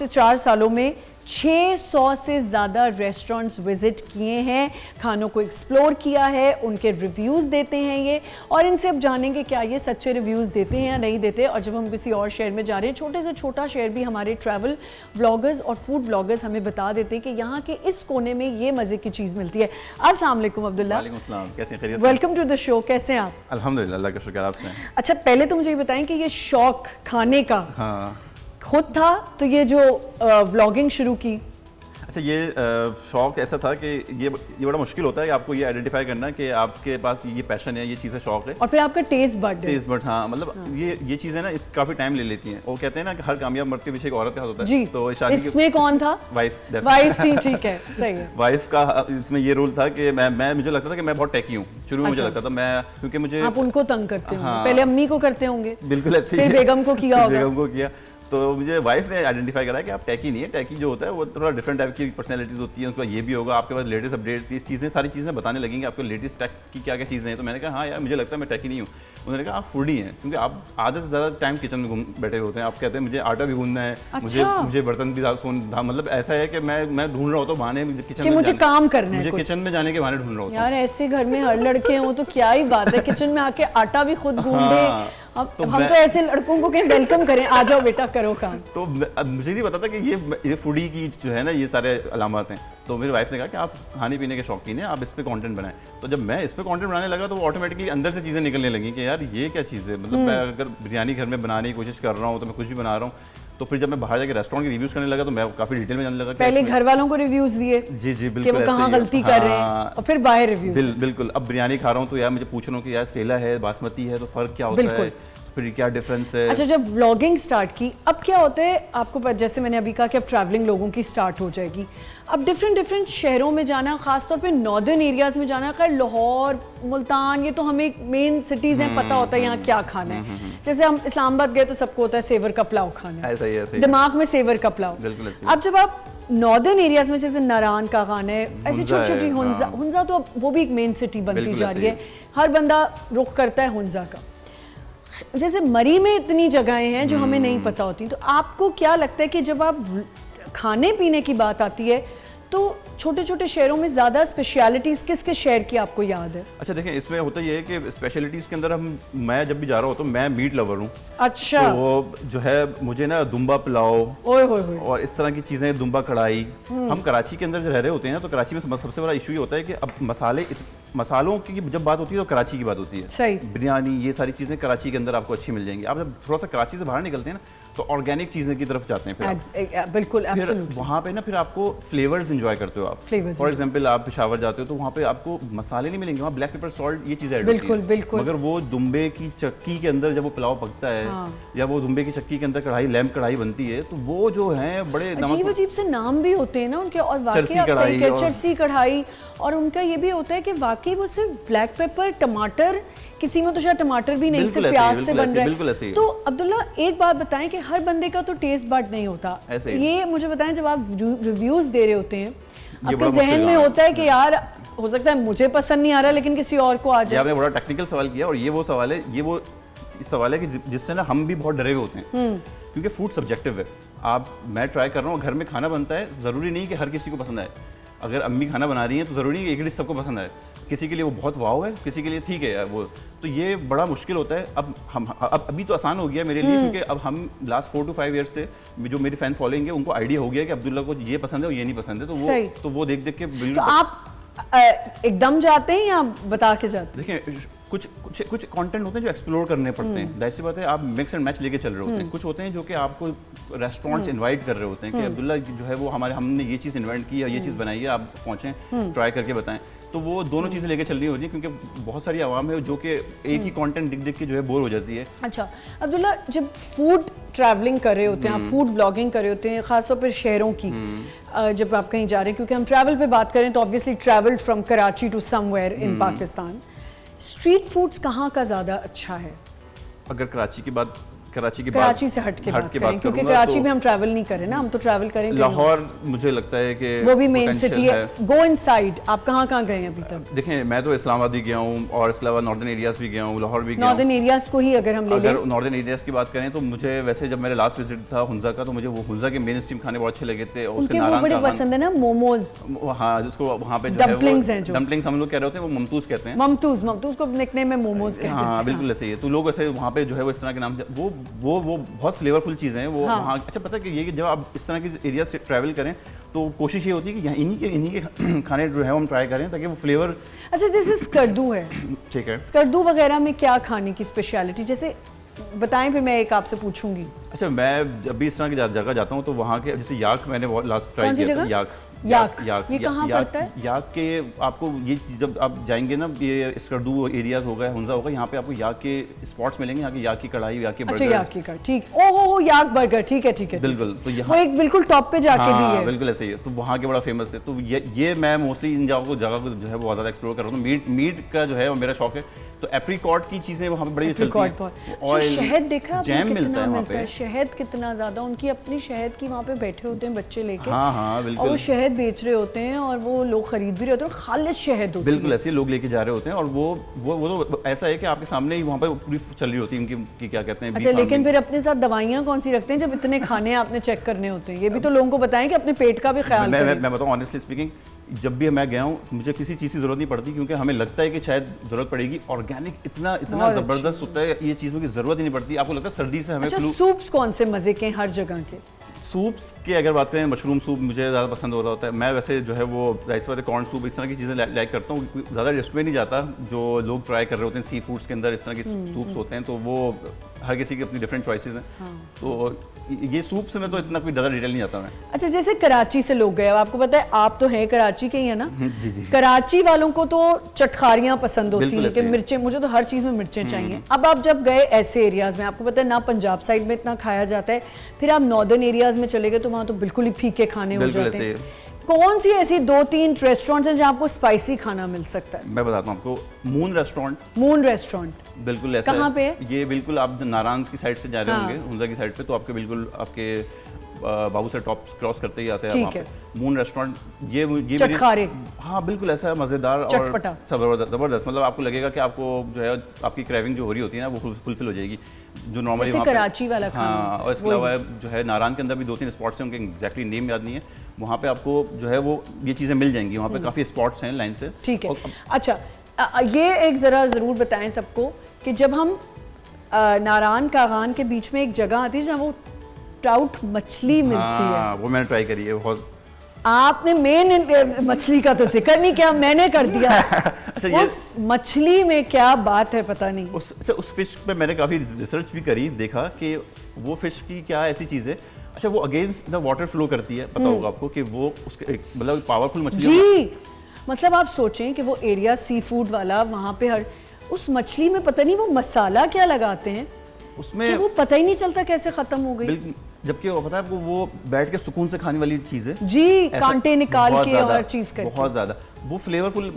4 सालों में 600 से ज़्यादा रेस्टोरेंट्स विज़िट किए हैं, खानों को एक्सप्लोर किया है, उनके रिव्यूज़ देते हैं ये, और इनसे अब जानेंगे क्या ये सच्चे रिव्यूज़ देते हैं या नहीं देते। और जब हम किसी और शहर में जा रहे हैं, छोटे से छोटा शहर भी, हमारे ट्रैवल ब्लॉगर्स और फूड ब्लॉगर्स हमें बता देते हैं कि यहाँ के इस कोने में ये मज़े की चीज़ मिलती है। अस्सलाम वालेकुम अब्दुल्ला। वालेकुम अस्सलाम, कैसे हैं? वेलकम टू द शो, कैसे हैं आप? अल्हम्दुलिल्लाह, अल्लाह का शुक्र आपसे। अच्छा, पहले तो मुझे ये बताएं कि ये शौक खाने का हाँ, खुद था तो ये जो व्लॉगिंग शुरू की? अच्छा, ये शौक ऐसा था कि ये बड़ा मुश्किल होता है कि आपको ये आइडेंटिफाई करना कि आपके पास ये पैशन है, ये चीज़ है, शौक है, और फिर आपका टेस्ट बड हाँ, मतलब ये चीज़ें ना इस काफ़ी टाइम ले लेती हैं। वो कहते हैं ना कि हर कामयाब मर्द के पीछे एक औरत का हाथ होता है। जी, तो शादी इसमें कौन था? वाइफ थी, ठीक है, सही है। वाइफ का इसमें ये रोल था कि मैं मुझे लगता था कि मैं बहुत टेकी हूँ। शुरू में मुझे लगता था मैं, क्योंकि मुझे, आप उनको तंग करते होंगे। हाँ, पहले अम्मी को करते होंगे, बिल्कुल ऐसे फिर बेगम को किया होगा। बेगम को किया। तो मुझे वाइफ ने आइडेंटिफाई करा कि आप टैकी नहीं है। टैकी जो होता है वो थोड़ा डिफरेंट टाइप की पर्सनैलिटीज़ होती है, उसके बाद ये भी होगा, आपके पास लेटेस्ट अपडेट, इस चीज़ें, सारी चीज़ें बताने लगेंगे आपको, लेटेस्ट टैक की क्या क्या चीज़ें हैं। तो मैंने कहा हाँ यार, मुझे लगता है मैं टैकी नहीं हूँ। उन्होंने कहा आप फूडी हैं, क्योंकि आप आधे से ज़्यादा टाइम किचन में बैठे होते हैं। आप कहते हैं मुझे आटा भी गूंदना है, मुझे बर्तन भी मतलब ऐसा है कि मैं ढूंढ रहा होता हूँ बहाने किचन में, मुझे काम करना है, मुझे किचन में जाने के बहाने ढूंढ रहा होता हूँ। यार ऐसे घर में हर लड़के हों तो क्या ही बात है, किचन में आके आटा भी खुद गूंदे। हम तो ऐसे लड़कों को कहीं वेलकम करें, आ जाओ बेटा करो काम। तो मुझे नहीं पता था कि ये फूडी की जो है ना, ये सारे अलामत हैं। तो मेरी वाइफ ने कहा कि आप खाने पीने के शौकीन हैं, आप इस पे कंटेंट बनाएं। तो जब मैं इस पे कंटेंट बनाने लगा तो वो ऑटोमेटिकली अंदर से चीज़ें निकलने लगी कि यार ये क्या चीज़ है। मतलब मैं अगर बिरयानी घर में बनाने की कोशिश कर रहा हूँ तो मैं कुछ भी बना रहा हूँ। तो फिर जब मैं बाहर जाकर रेस्टोरेंट के रिव्यूज़ करने लगा तो मैं काफ़ी डिटेल में जानने लगा। पहले घर वालों को रिव्यूज़ दिए, जी बिल्कुल, कि वो कहाँ गलती कर रहे हैं, और फिर बाहर रिव्यूज़। बिल्कुल। अब बिरयानी खा रहा हूँ तो यार मुझे पूछ रहा हूँ कि यार सेला है, बासमती है, तो फ़र्क क्या होता है, फिर क्या डिफरेंस है। अच्छा, जब व्लॉगिंग स्टार्ट की, अब क्या होता है आपको, जैसे मैंने अभी कहा कि अब ट्रैवलिंग लोगों की स्टार्ट हो जाएगी, अब डिफरेंट शहरों में जाना, खासतौर पे नॉर्दर्न एरियाज़ में जाना, खैर लाहौर, मुल्तान, ये तो हमें मेन सिटीज़ हैं, पता होता है यहाँ क्या खाना है। जैसे हम इस्लामाबाद गए तो सबको होता है सेवर का पुलाव खाना है, ऐसा ही दिमाग में सेवर का पुलाव। अब जब आप नॉर्दर्न एरियाज में, जैसे नारान का खाना है, ऐसी छोटी छोटी हुंजा, तो अब वो भी एक मेन सिटी बनती जा रही है, हर बंदा रुख करता है हुंजा का। जैसे मरी में इतनी जगहें हैं जो हमें नहीं पता होती, तो आपको क्या लगता है कि जब आप खाने पीने की बात आती है तो छोटे छोटे शहरों में ज़्यादा स्पेशलिटीज़ किसके शहर की आपको याद है? अच्छा, देखें, इसमें होता ये है कि स्पेशलिटीज़ के अंदर मैं जब भी जा रहा हूँ तो मैं मीट लवर हूँ। अच्छा, तो वो जो है मुझे ना दुम्बा पुलाव और इस तरह की चीज़ें, दुम्बा कढ़ाई। हम कराची के अंदर जो रह रहे होते हैं तो कराची में सबसे बड़ा इशू ये होता है कि अब मसालों की जब बात होती है तो कराची की बात होती है। सही। बिरयानी, ये सारी चीज़ें कराची के अंदर आपको अच्छी मिल जाएंगी। आप जब थोड़ा सा कराची से बाहर निकलते हैं ना तो ऑर्गेनिक चीज़ें की तरफ जाते हैं, फिर बिल्कुल, वहाँ पे ना फिर आपको फ्लेवर्स एंजॉय करते हो आप। फॉर एग्जांपल आप पेशावर जाते हो तो वहाँ पे आपको मसाले नहीं मिलेंगे, वहाँ ब्लैक पेपर, सॉल्ट, ये चीज़ें ऐड होती हैं। बिल्कुल। मगर वो दुम्बे की चक्की के अंदर जब वो पुलाव पकता है, या वो दुम्बे की चक्की के अंदर कढ़ाई, लैम्प कढ़ाई बनती है, तो वो जो है बड़े अजीब से नाम भी होते हैं ना उनके, और वाकई चरसी कढ़ाई, और उनका ये भी होता है कि वाकई वो सिर्फ ब्लैक पेपर, टमाटर, किसी में तो शायद टमाटर भी नहीं, सिर्फ प्याज से बन रहा है। तो अब्दुल्ला, एक बात बताएं कि हर बंदे का तो टेस्ट बड नहीं होता। ये मुझे बताएं, जब आप रिव्यूज दे रहे होते हैं, आपके जहन में होता है कि यार हो सकता है मुझे पसंद नहीं आ रहा लेकिन किसी और को आ जाए। आपने बड़ा टेक्निकल सवाल किया, और ये वो सवाल है कि जिससे ना हम भी बहुत डरे हुए होते हैं, क्योंकि फूड सब्जेक्टिव है। मैं ट्राई कर रहा हूँ, घर में खाना बनता है, ज़रूरी नहीं कि हर किसी को पसंद आए। अगर अम्मी खाना बना रही हैं तो ज़रूरी नहीं कि एक डिश सबको पसंद आए। किसी के लिए वो बहुत वाव है, किसी के लिए ठीक है यार वो। तो ये बड़ा मुश्किल होता है। अब अभी तो आसान हो गया मेरे लिए, क्योंकि अब हम लास्ट 4 to 5 ईयर्स से जो मेरी फैन फॉलोइंग है उनको आइडिया हो गया कि अब्दुल्ला को ये पसंद है और ये नहीं पसंद है, तो वो देख के बिल्कुल। तो आप एकदम जाते हैं या बता के जाते हैं? देखिए, कुछ कंटेंट होते हैं जो एक्सप्लोर करने पड़ते हैं, जाहिर सी बात है। आप मिक्स एंड मैच लेके चल रहे होते हैं। कुछ होते हैं जो कि आपको रेस्टोरेंट्स इनवाइट कर रहे होते हैं कि अब्दुल्ला जो है वो हमने ये चीज़ इन्वेंट की या ये चीज़ बनाई है, आप पहुँचें, ट्राई करके बताएं। तो वो दोनों चीज़ें लेके चलनी होती है, क्योंकि बहुत सारी आवाम है जो कि एक ही कंटेंट दिख दिख के जो है बोर हो जाती है। अच्छा अब्दुल्ला, जब फूड ट्रैवलिंग कर रहे होते हैं, आप फूड व्लॉगिंग कर रहे होते हैं, खासतौर पर शहरों की, जब आप कहीं जा रहे हैं, क्योंकि हम ट्रैवल पे बात करें तो obviously travel from Karachi to somewhere in Pakistan, street foods कहाँ का ज़्यादा अच्छा है? अगर कराची कराची से हट के बात करें, क्योंकि कराची में हम ट्रैवल नहीं करें ना, हम तो ट्रैवल करें लाहौर, मुझे लगता है कि वो भी मेन सिटी है। गो इनसाइड, आप कहाँ गए हैं अभी तक? देखें, मैं तो इस्लामाबाद भी गया हूँ और इसके अलावा नॉर्दर्न एरियाज भी गया हूँ, लाहौर भी गया हूँ। नॉर्दर्न एरियाज को ही अगर हम ले लें, अगर नॉर्दर्न एरियाज की बात करें तो मुझे वैसे जब मेरा लास्ट विजिट था हुंजा का, तो मुझे वो हुंजा के मेन स्ट्रीम खाने बहुत अच्छे लगे थे। और उसके वो बड़े पसंद है ना मोमोज, हाँ, जिसको वहाँ पे डम्पलिंग्स हैं, जो डम्पलिंग्स हम लोग कह रहे होते हैं, वो ममतूज कहते हैं। ममतूज को निकनेम में मोमोज कहते हैं। हाँ बिल्कुल ऐसे ही है। तो लोग ऐसे वहाँ पे जो है वो इस तरह के नाम, वो बहुत फ्लेवरफुल चीज़ें हैं वो वहाँ। अच्छा, पता है कि ये कि जब आप इस तरह के एरिया से ट्रैवल करें तो कोशिश ये होती है कि यहाँ इन्हीं के खाने जो है हम ट्राई करें, ताकि वो फ्लेवर। अच्छा, जैसे स्कर्दू है, ठीक है, स्कर्दू वगैरह में क्या खाने की स्पेशलिटी, जैसे बताएं, फिर मैं एक आपसे पूछूंगी। अच्छा, मैं जब भी इस तरह की जगह जाता हूँ तो वहाँ के, जैसे याक मैंने बहुत लास्ट ट्राई किया था। याक ये कहाँ पड़ता है? याक के आपको ये जब आप जाएंगे ना, ये स्कर्दू एरियाज होगा, हुंजा होगा, यहाँ पे आपको याक के स्पॉट्स मिलेंगे, यहाँ की याक की कढ़ाई, याक के बर्गर। अच्छा, याक की कढ़ाई, ठीक, ओहो याक बर्गर, ठीक है बिल्कुल। तो यहाँ वो एक बिल्कुल टॉप पे जाके भी है, बिल्कुल ऐसे ही है। तो वहाँ के बड़ा फेमस है। तो ये मैं मोस्टली इन जगह को जो है बहुत ज़्यादा एक्सप्लोर कर रहा हूँ। मीट का जो है मेरा शौक है, तो एप्रीकॉट की चीज़ें वहाँ पे बड़ी चलती हैं। और शहद देखा, जैम मिलता है वहाँ पे, शहद कितना ज़्यादा, उनकी अपनी शहद की वहाँ पे बैठे होते हैं बच्चे लेके, हाँ बिल्कुल, और वो शहद बेच रहे होते हैं और वो लोग खरीद भी रहे होते हैं, और खालिश शहद होती है। बिल्कुल ऐसे लोग लेके जा रहे होते हैं, और वो तो ऐसा है कि आपके सामने ही वहाँ पे पूरी चल रही होती है इनकी क्या कहते हैं। अच्छा, लेकिन फिर अपने साथ दवाइयाँ कौन सी रखते हैं जब इतने खाने आपने चेक करने होते हैं? ये भी तो लोगों को बताएं कि अपने पेट का भी ख्याल करें। मैं बताऊँ ऑनेस्टली स्पीकिंग, जब भी मैं गया हूँ मुझे किसी चीज़ की ज़रूरत नहीं पड़ती, क्योंकि हमें लगता है कि शायद ज़रूरत पड़ेगी। ऑर्गेनिक इतना ज़बरदस्त होता है, ये चीज़ों की ज़रूरत ही नहीं पड़ती। आपको लगता है सर्दी से हमें। अच्छा, सूप्स कौन से मज़े के हर जगह के? सूप्स की अगर बात करें, मशरूम सूप मुझे ज़्यादा पसंद हो रहा होता है। मैं वैसे जो है वो राइस वाले कॉर्न सूप, इस तरह की चीज़ें लाइक करता हूँ। ज़्यादा रेस्टोरेंट नहीं जाता, जो लोग ट्राई कर रहे होते हैं सी फूड्स के अंदर इस तरह के सूप्स होते हैं, तो वो हर किसी की अपनी डिफरेंट चॉइसेस हैं। तो ये सूप से मैं तो इतना कोई ज़्यादा डिटेल नहीं आता मैं। अच्छा, जैसे कराची से लोग गए, आपको पता है आप तो हैं कराची के ही है ना? जी। कराची वालों को तो चटखारियाँ पसंद होती हैं कि मिर्चें, मुझे तो हर चीज़ में मिर्चें चाहिए। अब आप जब गए ऐसे एरियाज़ में, आपको पता है ना पंजाब साइड में इतना खाया जाता है, फिर आप नॉर्दर्न एरियाज़ में चले गए तो वहाँ तो बिल्कुल ही फीके खाने हो जाते हैं। कौन सी ऐसी 2-3 रेस्टोरेंट्स हैं जहाँ आपको स्पाइसी खाना मिल सकता है? मैं बताता हूँ आपको, मून रेस्टोरेंट बिल्कुल ऐसा। कहाँ पे है ये? बिल्कुल आप नारायण की साइड से जा रहे होंगे, हुंजा की साइड पे, तो आपके बिल्कुल आपके बाबू से टॉप क्रॉस करते ही आते हैं वहाँ पे मून रेस्टोरेंट। ये चटखारे, हाँ बिल्कुल ऐसा है, मज़ेदार और ज़बरदस्त। मतलब आपको लगेगा कि आपको जो है आपकी क्रेविंग जो हो रही होती है ना, वो फुलफिल हो जाएगी, जो नॉर्मली वहाँ कराची वाला खाना। हाँ, और इसके अलावा जो है नारायण के अंदर भी 2-3 स्पॉट्स हैं, उनके एग्जैक्टली नेम याद नहीं है। वहाँ पे आपको जो है वो ये चीज़ें मिल जाएंगी, वहाँ पे काफ़ी स्पॉट्स हैं लाइन से। ठीक है। अच्छा, ये एक ज़रा ज़रूर बताएं सबको कि जब हम नारायण कागान के बीच में एक जगह आती है जहाँ वो ट्राउट मछली मिलती है, वो मैंने ट्राई करी है बहुत। आपने मेन मछली का तो जिक्र नहीं किया, मैंने कर दिया। अच्छा, उस मछली में क्या बात है पता नहीं। उस फिश पे मैंने काफ़ी रिसर्च भी करी, देखा कि वो फिश की क्या ऐसी चीज़ है। अच्छा, वो अगेंस्ट द वाटर फ्लो करती है, पता होगा आपको कि वो उसके मतलब पावरफुल मछली जी। मतलब आप सोचें कि वो एरिया सी फूड वाला, वहाँ पे हर उस मछली में पता नहीं वो मसाला क्या लगाते हैं उसमें, कि वो पता ही नहीं चलता कैसे खत्म हो गई। जबकि पता है आपको वो बैठ के सुकून से खाने वाली चीज़ है जी, कांटे निकाल के और चीज़ करके बहुत ज़्यादा वो फ्लेवरफुल।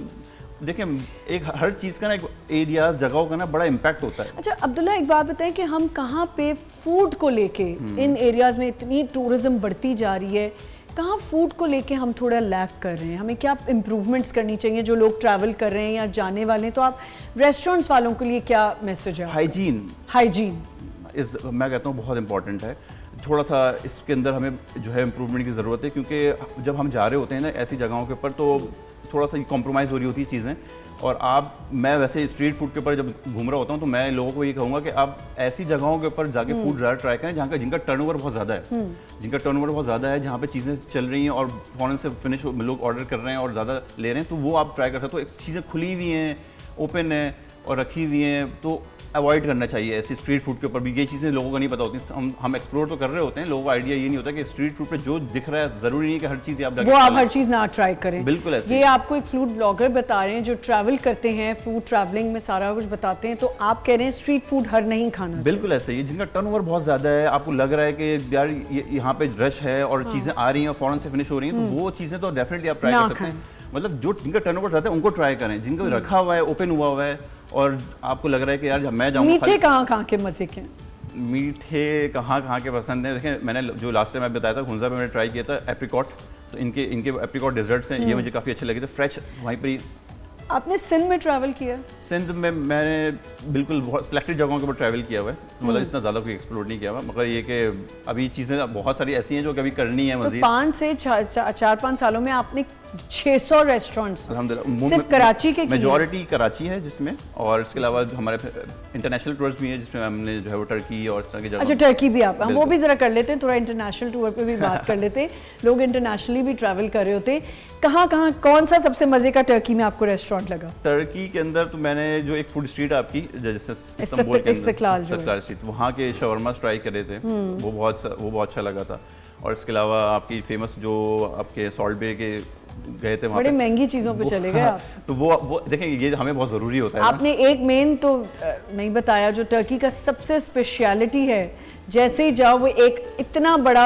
देखिए, एक हर चीज़ का ना, एक एरियाज जगहों का ना बड़ा इम्पैक्ट होता है। अच्छा अब्दुल्ला, एक बात बताएं कि हम कहाँ पे फूड को लेके, इन एरियाज़ में इतनी टूरिज्म बढ़ती जा रही है, कहाँ फूड को लेके हम थोड़ा लैक कर रहे हैं? हमें क्या इम्प्रूवमेंट्स करनी चाहिए? जो लोग ट्रैवल कर रहे हैं या जाने वाले हैं, तो आप रेस्टोरेंट्स वालों के लिए क्या मैसेज है? हाइजीन मैं कहता हूँ बहुत इंपॉर्टेंट है। थोड़ा सा इसके अंदर हमें जो है इम्प्रूवमेंट की ज़रूरत है, क्योंकि जब हम जा रहे होते हैं ना ऐसी जगहों के ऊपर, तो थोड़ा सा कॉम्प्रोमाइज़ हो रही होती है चीज़ें। और मैं वैसे स्ट्रीट फूड के ऊपर जब घूम रहा होता हूँ तो मैं लोगों को ये कहूँगा कि आप ऐसी जगहों के ऊपर जाके फूड ज़्यादा ट्राई करें जिनका टर्नओवर बहुत ज़्यादा है, जहाँ पे चीज़ें चल रही हैं और फ़ौरन से लोग ऑर्डर कर रहे हैं और ज़्यादा ले रहे हैं, तो वो आप ट्राई कर सकते हो। चीज़ें खुली हुई हैं, ओपन है, और रखी हुई हैं, तो अवॉइड करना चाहिए ऐसे स्ट्रीट फूड के ऊपर भी। ये चीज़ें लोगों को नहीं पता होती, हम एक्सप्लोर तो कर रहे होते हैं, लोगों को आइडिया ये नहीं होता कि स्ट्रीट फूड पे जो दिख रहा है ज़रूरी नहीं है कि हर चीज़ आप वो आप हर चीज़ ना ट्राई करें। बिल्कुल ऐसे ये आपको एक फूड ब्लॉगर बता रहे हैं जो ट्रैवल करते हैं, फूड ट्रैवलिंग में सारा कुछ बताते हैं, तो आप कह रहे हैं स्ट्रीट फूड हर नहीं खाना। बिल्कुल ऐसे ही, जिनका टर्नओवर बहुत ज़्यादा है, आपको लग रहा है कि यार यहाँ पे रश है और चीज़ें आ रही हैं और फ़ौरन से फिनिश हो रही हैं, तो वो चीज़ें तो डेफिनेटली आप ट्राई कर सकते हैं। मतलब जो जिनका टर्नओवर ज़्यादा है उनको ट्राई करें, जिनको रखा हुआ है, ओपन हुआ है और आपको लग रहा है कि यार मैं जाऊँगा। मीठे कहाँ के मजे के? मीठे कहाँ के पसंद हैं? देखें, मैंने जो लास्ट टाइम मैं बताया था हुंजा में मैंने ट्राई किया था एप्रिकॉट, तो इनके एप्रिकॉट डेजर्ट्स हैं, ये मुझे काफ़ी अच्छे लगे थे, फ्रेश वहीं पर ही। आपने सिंध में ट्रैवल किया? सिंध में मैंने बिल्कुल बहुत सिलेक्टेड जगहों के ऊपर ट्रैवल किया हुआ है, तो मतलब इतना ज़्यादा कोई एक्सप्लोर नहीं किया हुआ, मगर ये कि अभी चीज़ें बहुत सारी ऐसी हैं जो कभी करनी है मज़ीद। तो 5 से 4-5 सालों में आपने 600 रेस्टोरेंट्स सिर्फ कराची के मेजॉरिटी कराची है जिसमें, और इसके अलावा हमारे इंटरनेशनल टूर्स भी हैं जिसमें हमने जो है वो टर्की और इस तरह की जगह। अच्छा, टर्की भी आप, हम वो भी ज़रा कर लेते हैं, थोड़ा इंटरनेशनल टूर पे भी बात कर लेते हैं। लोग इंटरनेशनली भी ट्रैवल कर रहे होते हैं। कहाँ कौन सा सबसे मज़े का टर्की में आपको रेस्टोरेंट लगा? टर्की के अंदर तो मैंने जो एक फूड स्ट्रीट आपकी जैसे इस्तांबुल के इस्तिक्लाल स्ट्रीट, वहाँ के शवरमा ट्राई करे थे, वो बहुत अच्छा लगा था। और इसके अलावा आपकी फेमस जो आपके सॉल्ट बे के गए थे वहाँ बड़ी महंगी चीज़ों पे चले गए आप। तो वो देखें, ये हमें बहुत ज़रूरी होता है। आपने एक मेन तो नहीं बताया जो टर्की का सबसे स्पेशलिटी है। जैसे ही जाओ वो एक इतना बड़ा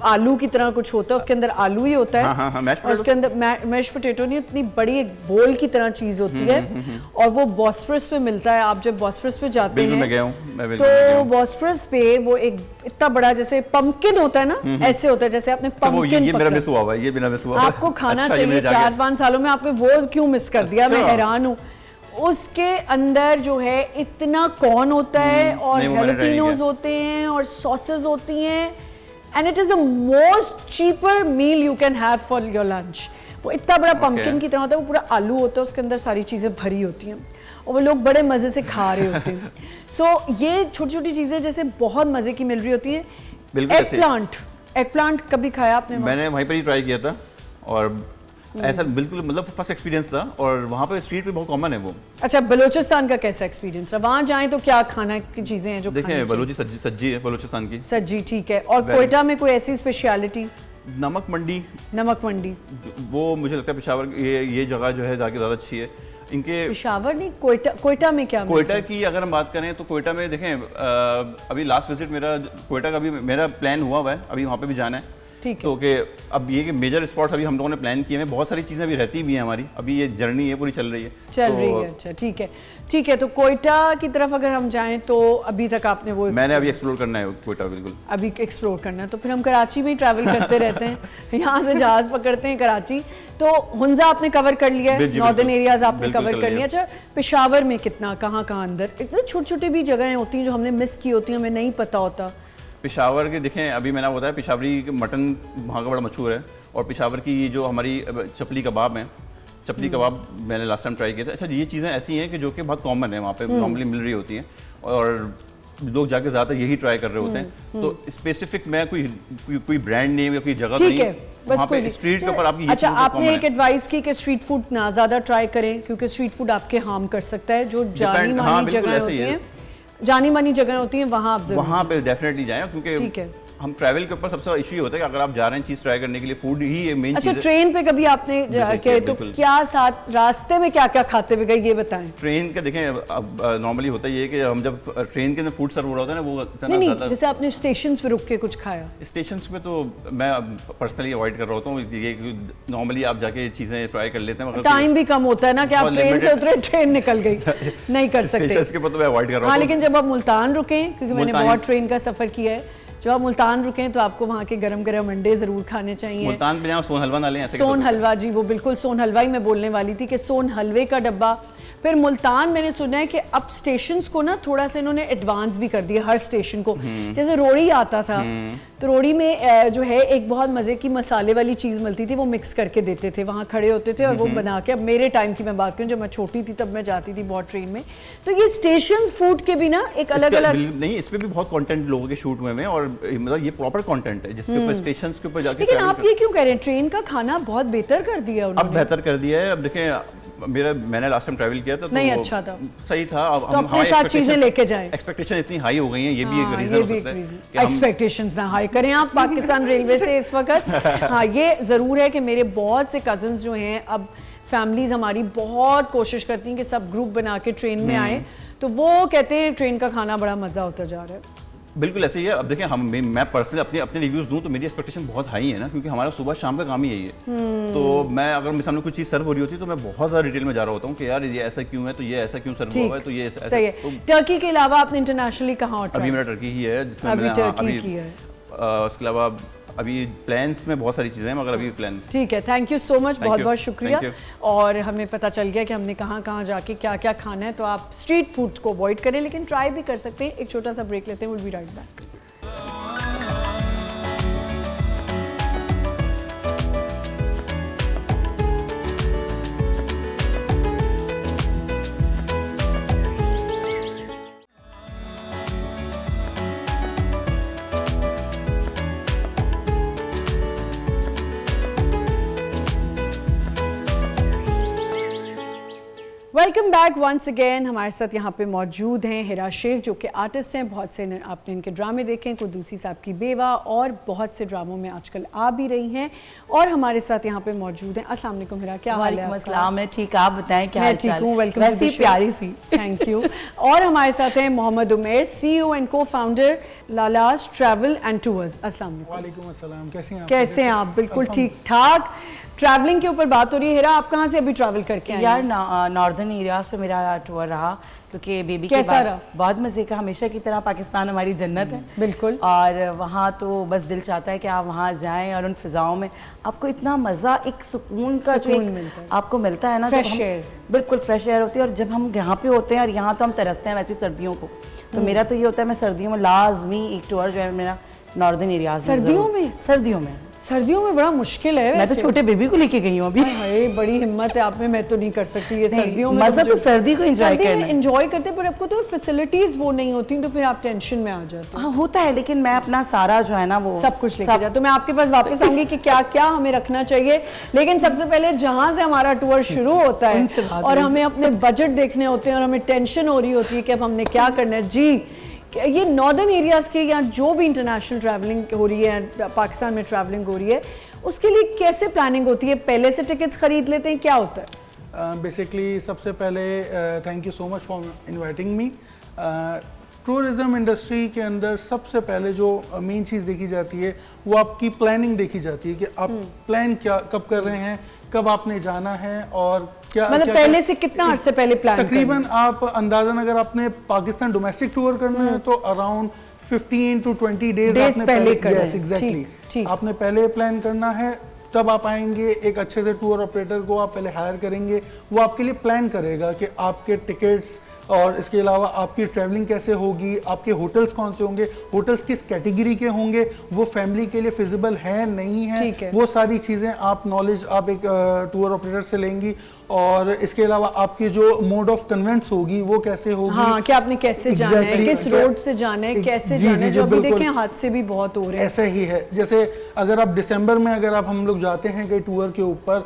आलू की तरह कुछ होता है, उसके अंदर आलू ही होता है। हाँ, और उसके अंदर मैश पोटैटो नहीं, इतनी बड़ी एक बोल की तरह चीज़ होती है और वो बॉस्फरस पे मिलता है। आप जब बॉस्फरस पे जाते हैं मैं गया हूँ, तो बॉस्फरस पे वो एक इतना बड़ा जैसे पंपकिन होता है ना, ऐसे होता है जैसे आपने पंपकिन। ये मेरा मिस हुआ हुआ है, ये बिना मिस हुआ। आपको खाना चाहिए। 4-5 सालों में आपने वो क्यों मिस कर दिया? मैं हैरान हूँ। उसके अंदर जो है इतना कॉर्न होता है और हैलोपिनोज होते हैं और सॉसेस होती हैं, and it is the most cheaper meal you can have for your lunch. वो इतना बड़ा पंपकिन की तरह होता है, वो पूरा आलू होता है, उसके अंदर सारी चीज़ें भरी होती हैं और वो लोग बड़े मज़े से खा रहे होते हैं। सो ये छोटी छोटी चीज़ें जैसे बहुत मज़े की मिल रही होती हैं। एग प्लांट कभी खाया आपने? मैंने वहीं पर ही ट्राई किया था और ऐसा बिल्कुल मतलब फर्स्ट एक्सपीरियंस था, और वहाँ पे स्ट्रीट पे बहुत कॉमन है वो। अच्छा, बलूचिस्तान का कैसा एक्सपीरियंस रहा? वहाँ जाएं तो क्या खाना की चीज़ें हैं जो देखें? बलूची सज्जी है बलूचिस्तान की। सज्जी, ठीक है। और कोयटा में कोई ऐसी स्पेशलिटी? नमक मंडी वो मुझे लगता है पेशावर ये जगह जो है जाके ज़्यादा अच्छी है इनके। पेशावर नहीं, कोयटा में क्या? कोयटा की अगर हम बात करें तो कोयटा में देखें, अभी लास्ट विजिट मेरा कोयटा का भी मेरा प्लान हुआ है, अभी वहाँ पे भी जाना है। तो कि अब ये कि मेजर स्पॉट्स अभी हम लोगों ने प्लान किए हैं, बहुत सारी चीज़ें अभी रहती भी हैं हमारी, अभी ये जर्नी है पूरी चल रही है। अच्छा, ठीक है। तो कोयटा की तरफ अगर हम जाएं तो अभी तक आपने वो मैंने अभी एक्सप्लोर करना है कोयटा, बिल्कुल अभी एक्सप्लोर करना है। तो फिर हम कराची में ही ट्रैवल करते रहते हैं, यहाँ से जहाज़ पकड़ते हैं कराची। तो हुंजा आपने कवर कर लिया है, नॉर्दर्न एरियाज आपने कवर कर लिया। अच्छा, पेशावर में कितना, कहाँ अंदर इतने छोटे छोटे भी जगहें होती हैं जो हमने मिस की होती हैं, हमें नहीं पता होता। पेशावर के देखें, अभी मैंने बताया पेशावरी मटन वहाँ का बड़ा मशहूर है, और पेशावर की जो हमारी चपली कबाब हैं, चपली कबाब मैंने लास्ट टाइम ट्राई किया था। अच्छा, ये चीज़ें ऐसी हैं कि जो कि बहुत कॉमन है वहाँ पे, नॉर्मली मिल रही होती हैं और लोग जाके ज़्यादातर यही ट्राई कर रहे होते हैं। तो स्पेसिफिक मैं कोई ब्रांड नेम या कोई जगह नहीं है, बस कोई स्ट्रीट के ऊपर आपकी। अच्छा, आपने एक एडवाइस की कि स्ट्रीट फूड ना ज़्यादा ट्राई करें क्योंकि स्ट्रीट फूड आपके हार्म कर सकता है। जो जानी मानी जगह होती हैं, जानी मानी जगह होती हैं, वहाँ पे डेफिनेटली जाएं, क्योंकि हम ट्रैवल के ऊपर सबसे इशू ये होता है कि अगर आप जा रहे हैं चीज़ ट्राई करने के लिए, फूड ही मेन चीज़ है। अच्छा, ट्रेन पे कभी आपने जाके तो क्या साथ रास्ते में क्या क्या खाते हुए गए, ये बताएं। ट्रेन का देखें, अब नॉर्मली होता ये है कि हम जब ट्रेन के अंदर फूड सर्व हो रहा होता है ना, वो नहीं, जैसे आपने स्टेशन पे रुक के कुछ खाया? स्टेशन पे तो मैं पर्सनली अवॉइड कर रहा होता हूँ, ये नॉर्मली आप जाके चीज़ें ट्राई कर लेते हैं, टाइम भी कम होता है ना कि आप ट्रेन से उतरे ट्रेन निकल गई, नहीं कर सकते। इसके ऊपर तो मैं अवॉइड कर रहा हूँ। हाँ, लेकिन जब आप मुल्तान रुके, क्योंकि मैंने बहुत ट्रेन का सफ़र किया है, जब आप मुल्तान रुकें तो आपको वहाँ के गरम गरम अंडे ज़रूर खाने चाहिए। मुल्तान पे जाओ, सोन हलवा ना लें। सोन हलवा, जी वो बिल्कुल सोन हलवा ही मैं बोलने वाली थी कि सोन हलवे का डब्बा। फिर मुल्तान मैंने सुना है कि अब स्टेशंस को ना थोड़ा सा इन्होंने एडवांस भी कर दिया, हर स्टेशन को। जैसे रोड़ी आता था तो रोड़ी में जो है एक बहुत मज़े की मसाले वाली चीज़ मिलती थी, वो मिक्स करके देते थे, वहाँ खड़े होते थे और वो बना के। अब मेरे टाइम की मैं बात करूँ, जब मैं छोटी थी तब मैं जाती थी बहुत ट्रेन में। तो ये स्टेशन फूड के भी ना एक अलग अलग नहीं, इस पर भी बहुत कंटेंट लोगों के शूट हुए हैं, और मतलब ये प्रॉपर कंटेंट है जिसके ऊपर स्टेशन के ऊपर जाके। लेकिन आप ये क्यों कह रहे हैं? ट्रेन का खाना बहुत बेहतर कर दिया उन्होंने। अब बेहतर कर दिया है। अब देखें, मैंने लास्ट टाइम ट्रैवल किया था तो नहीं अच्छा था, सही था। अब तो अपने साथ चीजें लेके जाएं। एक्सपेक्टेशन इतनी हाई हो गई हैं, ये भी एक रीजन हो सकता है कि एक्सपेक्टेशंस ना हाई करें आप पाकिस्तान रेलवे से इस वक्त। हाँ ये ज़रूर है कि मेरे बहुत से कजन्स जो हैं, अब फैमिलीज हमारी बहुत कोशिश करती हैं कि सब ग्रुप बना के ट्रेन में आए, तो वो कहते हैं ट्रेन का खाना बड़ा मज़ा होता जा रहा है। बिल्कुल ऐसे ही है। अब देखें मैं पर्सनली अपने रिव्यूज़ दूं तो मेरी एक्सपेक्टेशन बहुत हाई है ना, क्योंकि हमारा सुबह शाम का काम ही यही है। तो मैं अगर मेरे सामने कुछ चीज़ सर्व हो रही होती है तो मैं बहुत ज़्यादा डिटेल में जा रहा होता हूँ कि यार ये ऐसा क्यों है, तो ये ऐसा क्यों सर्व हुआ है, तो ये ऐसा। सही है। टर्की के अलावा आपने इंटरनेशनली कहाँ? अभी मेरा टर्की ही है, जिसमें अभी टर्की की है। उसके अलावा अभी प्लान्स में बहुत सारी चीज़ें हैं, मगर अभी प्लान। ठीक है, थैंक यू सो मच, बहुत बहुत शुक्रिया। और हमें पता चल गया कि हमने कहाँ कहाँ जाके क्या क्या खाना है। तो आप स्ट्रीट फूड को अवॉइड करें, लेकिन ट्राई भी कर सकते हैं। एक छोटा सा ब्रेक लेते हैं, will be right back. Welcome back once again. हमारे साथ यहाँ पे मौजूद हैं हिरा शेख, जो कि आर्टिस्ट हैं। बहुत से आपने इनके ड्रामे देखे हैं, कुद्दूसी साहब की बेवा, और बहुत से ड्रामों में आजकल आ भी रही हैं। और हमारे साथ यहाँ पे मौजूद हैं। अस्सलाम वालेकुम हिरा, क्या हाल है आपका? अस्सलाम है, ठीक, आप बताएं क्या हाल चाल? मैं ठीक हूँ, वेलकम। वैसी प्यारी सी, थैंक यू। और हमारे साथ हैं Mohammad Umer, CEO and co-founder Lala's travel and tours. अस्सलाम वालेकुम अस्सलाम, कैसे हैं आप? कैसे हैं आप? बिल्कुल ठीक ठाक। ट्रैवलिंग के ऊपर बात हो रही है। हिरा, आप कहाँ से अभी ट्रैवल करके आए? यार नॉर्दर्न एरियाज पे मेरा टूर रहा, क्योंकि बेबी के कैसा बाद रहा? बहुत मजे का। हमेशा की तरह पाकिस्तान हमारी जन्नत है, बिल्कुल। और वहाँ तो बस दिल चाहता है कि आप वहाँ जाएं, और उन फिजाओं में आपको इतना मजा, एक सुकून का जो मिलता है, आपको मिलता है ना, फ्रेश एयर। बिल्कुल फ्रेश एयर होती है। और जब हम यहाँ पे होते हैं, और यहाँ तो हम तरसते हैं वैसी सर्दियों को, तो मेरा तो ये होता है मैं सर्दियों में लाजमी एक टूर जो है मेरा नॉर्दर्न एरियाज। सर्दियों में सर्दियों में बड़ा मुश्किल है। मैं तो छोटे बेबी को लेके गई हूँ अभी। हाय, बड़ी हिम्मत है आप में, मैं तो नहीं कर सकती ये सर्दियों में। मजा तो सर्दी को एंजॉय करते, पर आपको तो फैसिलिटीज वो नहीं होती, तो फिर आप टेंशन में आ जाते हो। हाँ होता है, लेकिन मैं अपना सारा जो है ना वो सब कुछ लेके जाती हूँ। मैं आपके पास वापस आऊंगी कि क्या क्या हमें रखना चाहिए, लेकिन सबसे पहले जहाँ से हमारा टूर शुरू होता है और हमें अपने बजट देखने होते हैं और हमें टेंशन हो रही होती है कि अब हमने क्या करना है। जी, ये नॉर्दर्न एरियाज़ के या जो भी इंटरनेशनल ट्रैवलिंग हो रही है, पाकिस्तान में ट्रैवलिंग हो रही है, उसके लिए कैसे प्लानिंग होती है? पहले से टिकट्स खरीद लेते हैं, क्या होता है? बेसिकली सबसे पहले thank you so much for inviting me. Tourism industry के अंदर सबसे पहले जो मेन चीज़ देखी जाती है वो आपकी प्लानिंग देखी जाती है कि आप प्लान क्या कब कर रहे हैं, कब आपने जाना है, और क्या मतलब पहले से कितना अर्से पहले प्लान? तकरीबन आप अंदाजन अगर आपने पाकिस्तान डोमेस्टिक टूर करना है तो अराउंड 15 to 20 डेज आपने पहले करना है। एग्जैक्टली, आपने पहले प्लान करना है। तब आप आएंगे, एक अच्छे से टूर ऑपरेटर को आप पहले हायर करेंगे, वो आपके लिए प्लान करेगा कि आपके टिकट्स और इसके अलावा आपकी ट्रैवलिंग कैसे होगी, आपके होटल्स कौन से होंगे, होटल्स किस कैटेगरी के होंगे, वो फैमिली के लिए फिजिबल है नहीं है, वो सारी चीज़ें आप नॉलेज आप एक टूर ऑपरेटर से लेंगी। और इसके अलावा आपकी जो मोड ऑफ कन्वेंस होगी वो कैसे होगी, हाँ, कि आपने कैसे जाना है, किस रोड से जाना है, कैसे जाना है, जो अभी देखें हादसे भी बहुत हो रहे हैं। ऐसे ही है, जैसे अगर आप दिसंबर में अगर आप हम लोग जाते हैं कहीं टूर के ऊपर,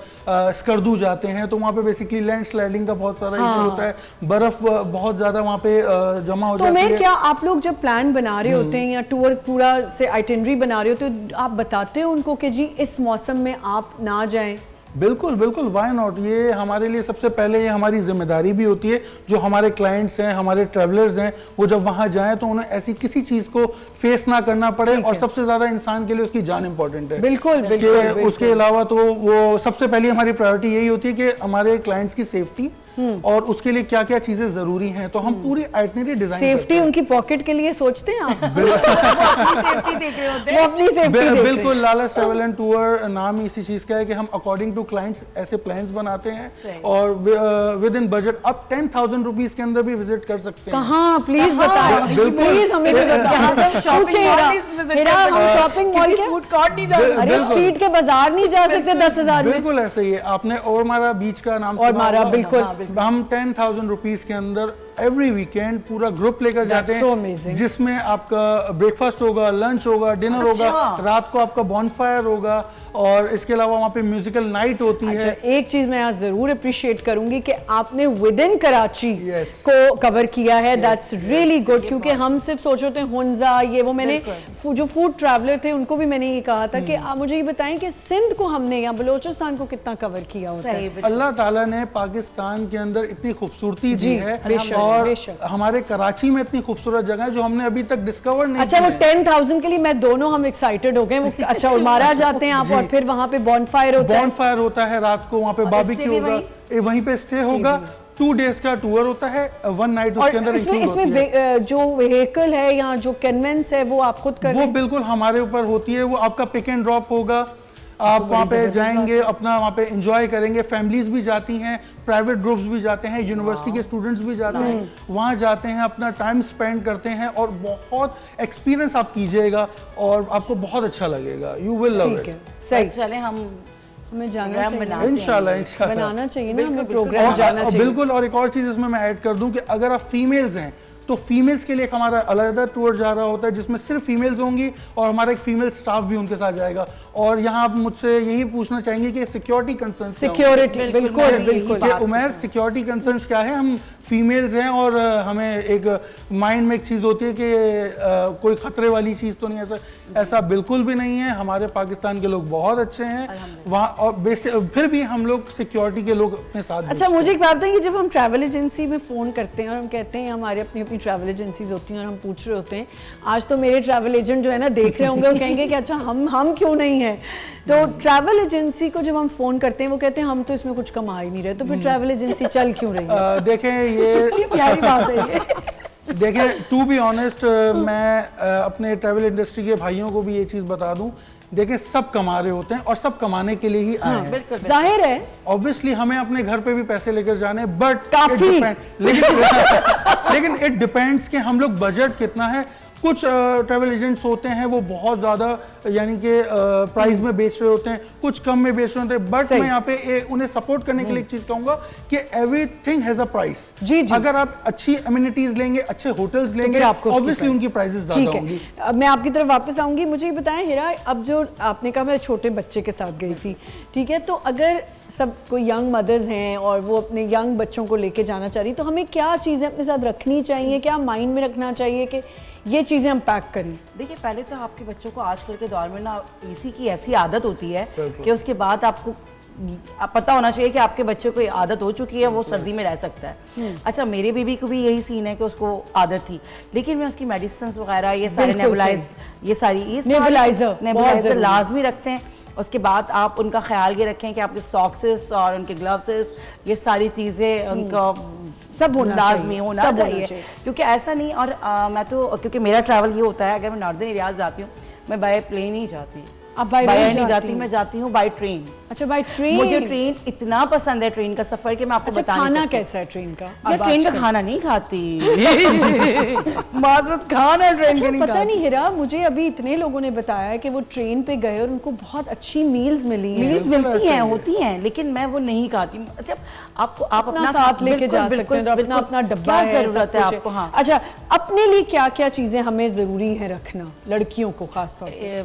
स्कर्दू जाते हैं, तो वहाँ पे बेसिकली लैंड स्लाइडिंग का बहुत सारा इशू होता है, बर्फ बहुत ज्यादा वहाँ पे जमा हो जाती है। तो क्या आप लोग जब प्लान बना रहे होते हैं या टूर पूरा से आइटिनरी बना रहे होते हो, तो आप बताते हो उनको कि जी इस मौसम में आप ना जाएं? बिल्कुल बिल्कुल, व्हाई नॉट। ये हमारे लिए सबसे पहले ये हमारी जिम्मेदारी भी होती है, जो हमारे क्लाइंट्स हैं, हमारे ट्रैवलर्स हैं, वो जब वहाँ जाएं तो उन्हें ऐसी किसी चीज़ को फेस ना करना पड़े। और सबसे ज़्यादा इंसान के लिए उसकी जान इंपॉर्टेंट है। बिल्कुल बिल्कुल। उसके अलावा तो वो सबसे पहले हमारी प्रायोरिटी यही होती है कि हमारे क्लाइंट्स की सेफ्टी और उसके लिए क्या क्या चीजें जरूरी हैं, तो हम पूरी आइटनरी डिजाइन सेफ्टी उनकी पॉकेट के लिए सोचते हैं आप? सेफ्टी देख रहे होते हैं, अपनी सेफ्टी। बिल्कुल, लालाज ट्रैवल एंड टूर नाम ही इसी चीज का है कि हम अकॉर्डिंग टू क्लाइंट्स ऐसे प्लान्स बनाते हैं और विद इन बजट आप 10,000 रुपीज के अंदर भी विजिट कर सकते हैं। कहाँ प्लीज बताएं, प्लीज हमें भी बताएं। हम शॉपिंग मॉल के फूड कोर्ट नहीं जा सकते, अरे स्ट्रीट के बाजार नहीं जा सकते 10,000 में। बिल्कुल ऐसे ही है। आपने ओरमारा बीच का नाम ओरमारा, बिल्कुल। हम 10,000 रुपीज के अंदर एवरी वीकेंड पूरा ग्रुप लेकर जाते so हैं, amazing. जिसमें आपका ब्रेकफास्ट होगा, लंच होगा, डिनर होगा, रात को आपका बॉनफायर होगा, और इसके अलावा वहाँ पे म्यूजिकल नाइट होती अच्छा, है। एक चीज मैं आज जरूर अप्रिशिएट करूंगी कि आपने विद इन कराची Yes. को कवर किया है, दैट्स रियली गुड, क्योंकि हम सिर्फ सोच रहे थे हुंजा ये वो, मैंने जो फूड ट्रैवलर थे उनको भी मैंने ये कहा था कि आप मुझे ये बताएं कि सिंध को हमने या बलूचिस्तान को कितना कवर किया होता है। अल्लाह ताला ने पाकिस्तान के अंदर इतनी खूबसूरती दी है, बेशक, और बेशक। हमारे कराची में इतनी खूबसूरत जगह है जो हमने अभी तक डिस्कवर नहीं अच्छा, की वो है। 10,000 के लिए मैं दोनों हम एक्साइटेड हो गए। वो अच्छा, उमारा जाते हैं आप और फिर वहाँ पे बॉनफायर होता है। बॉनफायर होता है रात को, वहाँ पे बारबेक्यू होगा, वहीं पे स्टे होगा, 2 डेज का टूर होता है, 1 नाइट उसके अंदर और इसमें include होती है। जो व्हीकल है या जो कन्वेंस है वो आप खुद कर वो बिल्कुल हमारे ऊपर होती है, वो आपका पिक एंड ड्रॉप होगा, आप वहाँ पे जाएंगे, अपना वहाँ पे एंजॉय करेंगे। फैमिलीज भी जाती हैं, प्राइवेट ग्रुप्स भी जाते हैं, यूनिवर्सिटी के स्टूडेंट्स भी जाते हैं, वहाँ जाते हैं, अपना टाइम स्पेंड करते हैं, और बहुत एक्सपीरियंस आप कीजिएगा और आपको बहुत अच्छा लगेगा, यू विल लव ठीक है, इट। सही। चले हम हमें जाना प्रोग्राम चाहिए, बनाते हैं। इंशाल्लाह बनाना चाहिए ना, हमें प्रोग्राम जाना और चाहिए। बिल्कुल, और एक और चीज़ इसमें मैं ऐड कर दूं कि अगर आप फीमेल्स हैं तो फीमेल्स के लिए एक हमारा अलग टूर जा रहा होता है, जिसमें सिर्फ फीमेल्स होंगी, और हमारा एक फीमेल स्टाफ भी उनके साथ जाएगा। और यहाँ आप मुझसे यही पूछना चाहेंगे कि सिक्योरिटी कंसर्न, सिक्योरिटी, बिल्कुल बिल्कुल। उमर, सिक्योरिटी कंसर्न्स क्या है? हम फीमेल्स हैं और हमें एक माइंड में एक चीज़ होती है कि कोई ख़तरे वाली चीज़ तो नहीं, ऐसा बिल्कुल भी नहीं है। हमारे पाकिस्तान के लोग बहुत अच्छे हैं वहाँ, और फिर भी हम लोग सिक्योरिटी के लोग अपने साथ। अच्छा, मुझे एक बात बताइए, जब हम ट्रैवल एजेंसी में फ़ोन करते हैं और हम कहते हैं हमारी अपनी अपनी ट्रैवल एजेंसीज होती हैं और हम पूछ रहे होते हैं, आज तो मेरे ट्रैवल एजेंट जो है ना देख रहे होंगे, वो कहेंगे कि अच्छा हम क्यों नहीं हैं। तो ट्रैवल एजेंसी को जब हम फ़ोन करते हैं वो कहते हैं हम तो इसमें कुछ कमा ही नहीं रहे, तो फिर ट्रैवल एजेंसी चल क्यों रही है? देखें, ये प्यारी बात है ये। देखें, टू बी ऑनेस्ट, मैं अपने ट्रैवल इंडस्ट्री के भाइयों को भी ये चीज़ बता दूं, देखिए सब कमा रहे होते हैं और सब कमाने के लिए ही आए हैं। बिल्कुल जाहिर है, ऑब्वियसली हमें अपने घर पे भी पैसे लेकर जाने, बट काफी। लेकिन इट डिपेंड्स कि हम लोग बजट कितना है। कुछ ट्रैवल एजेंट्स होते हैं वो बहुत ज़्यादा यानी कि प्राइस में बेच रहे होते हैं, कुछ कम में बेच रहे होते हैं, बट मैं यहाँ पे उन्हें सपोर्ट करने के लिए एक चीज़ कहूँगा कि एवरीथिंग हैज़ अ प्राइस। जी जी। अगर आप अच्छी अम्यूनिटीज लेंगे, अच्छे होटल्स लेंगे, ऑब्वियसली उनकी प्राइसेस ज़्यादा होंगी। अब मैं आपकी तरफ वापस आऊंगी। मुझे ये बताएं हिरा, अब जो आपने कहा मैं छोटे बच्चे के साथ गई थी, ठीक है, तो अगर सब कोई यंग मदर्स हैं और वो अपने यंग बच्चों को लेके जाना चाह रही, तो हमें क्या चीज़ें अपने साथ रखनी चाहिए, क्या माइंड में रखना चाहिए कि ये चीज़ें हम पैक करें? देखिए, पहले तो आपके बच्चों को आजकल के दौर में ना एसी की ऐसी आदत होती है कि उसके बाद आपको पता होना चाहिए कि आपके बच्चे को ये आदत हो चुकी है, वो सर्दी में रह सकता है। अच्छा, मेरे बेबी को भी यही सीन है कि उसको आदत थी, लेकिन मैं उसकी मेडिसिन वगैरह ये सारे नेबुलाइजर लाजमी रखते हैं। उसके बाद आप उनका ख्याल ये रखें कि आपके सॉक्सेस और उनके ग्लव्सेस, ये सारी चीज़ें उनका सब होना लाजमी होना सब चाहिए, क्योंकि ऐसा नहीं। और मैं तो, क्योंकि मेरा ट्रैवल ये होता है, अगर मैं नॉर्दर्न एरियाज जाती हूँ, मैं बाय प्लेन ही जाती, अब बाय नहीं जाती, मैं जाती हूँ बाय ट्रेन। अच्छा, बाय ट्रेन? मुझे ट्रेन इतना पसंद है, ट्रेन का सफर, कि मैं आपको अच्छा, बता नहीं खाना सकती। कैसा है ट्रेन का? मैं ट्रेन का खाना नहीं खाती। माजरत, खाना ट्रेन अच्छा, का नहीं पता खाती। नहीं हिरा, मुझे अभी इतने लोगों ने बताया कि वो ट्रेन पे गए और उनको बहुत अच्छी मील्स मिली हैं। मील्स मिलती हैं, होती हैं, लेकिन मैं वो नहीं खाती। अच्छा, आपको आप अपना साथ लेके जा सकते हैं, तो अपना अपना डब्बा है, जरूरत है आपको। हाँ, अच्छा, अपने लिए क्या क्या चीजें हमें जरूरी है रखना, लड़कियों को खास तौर पे?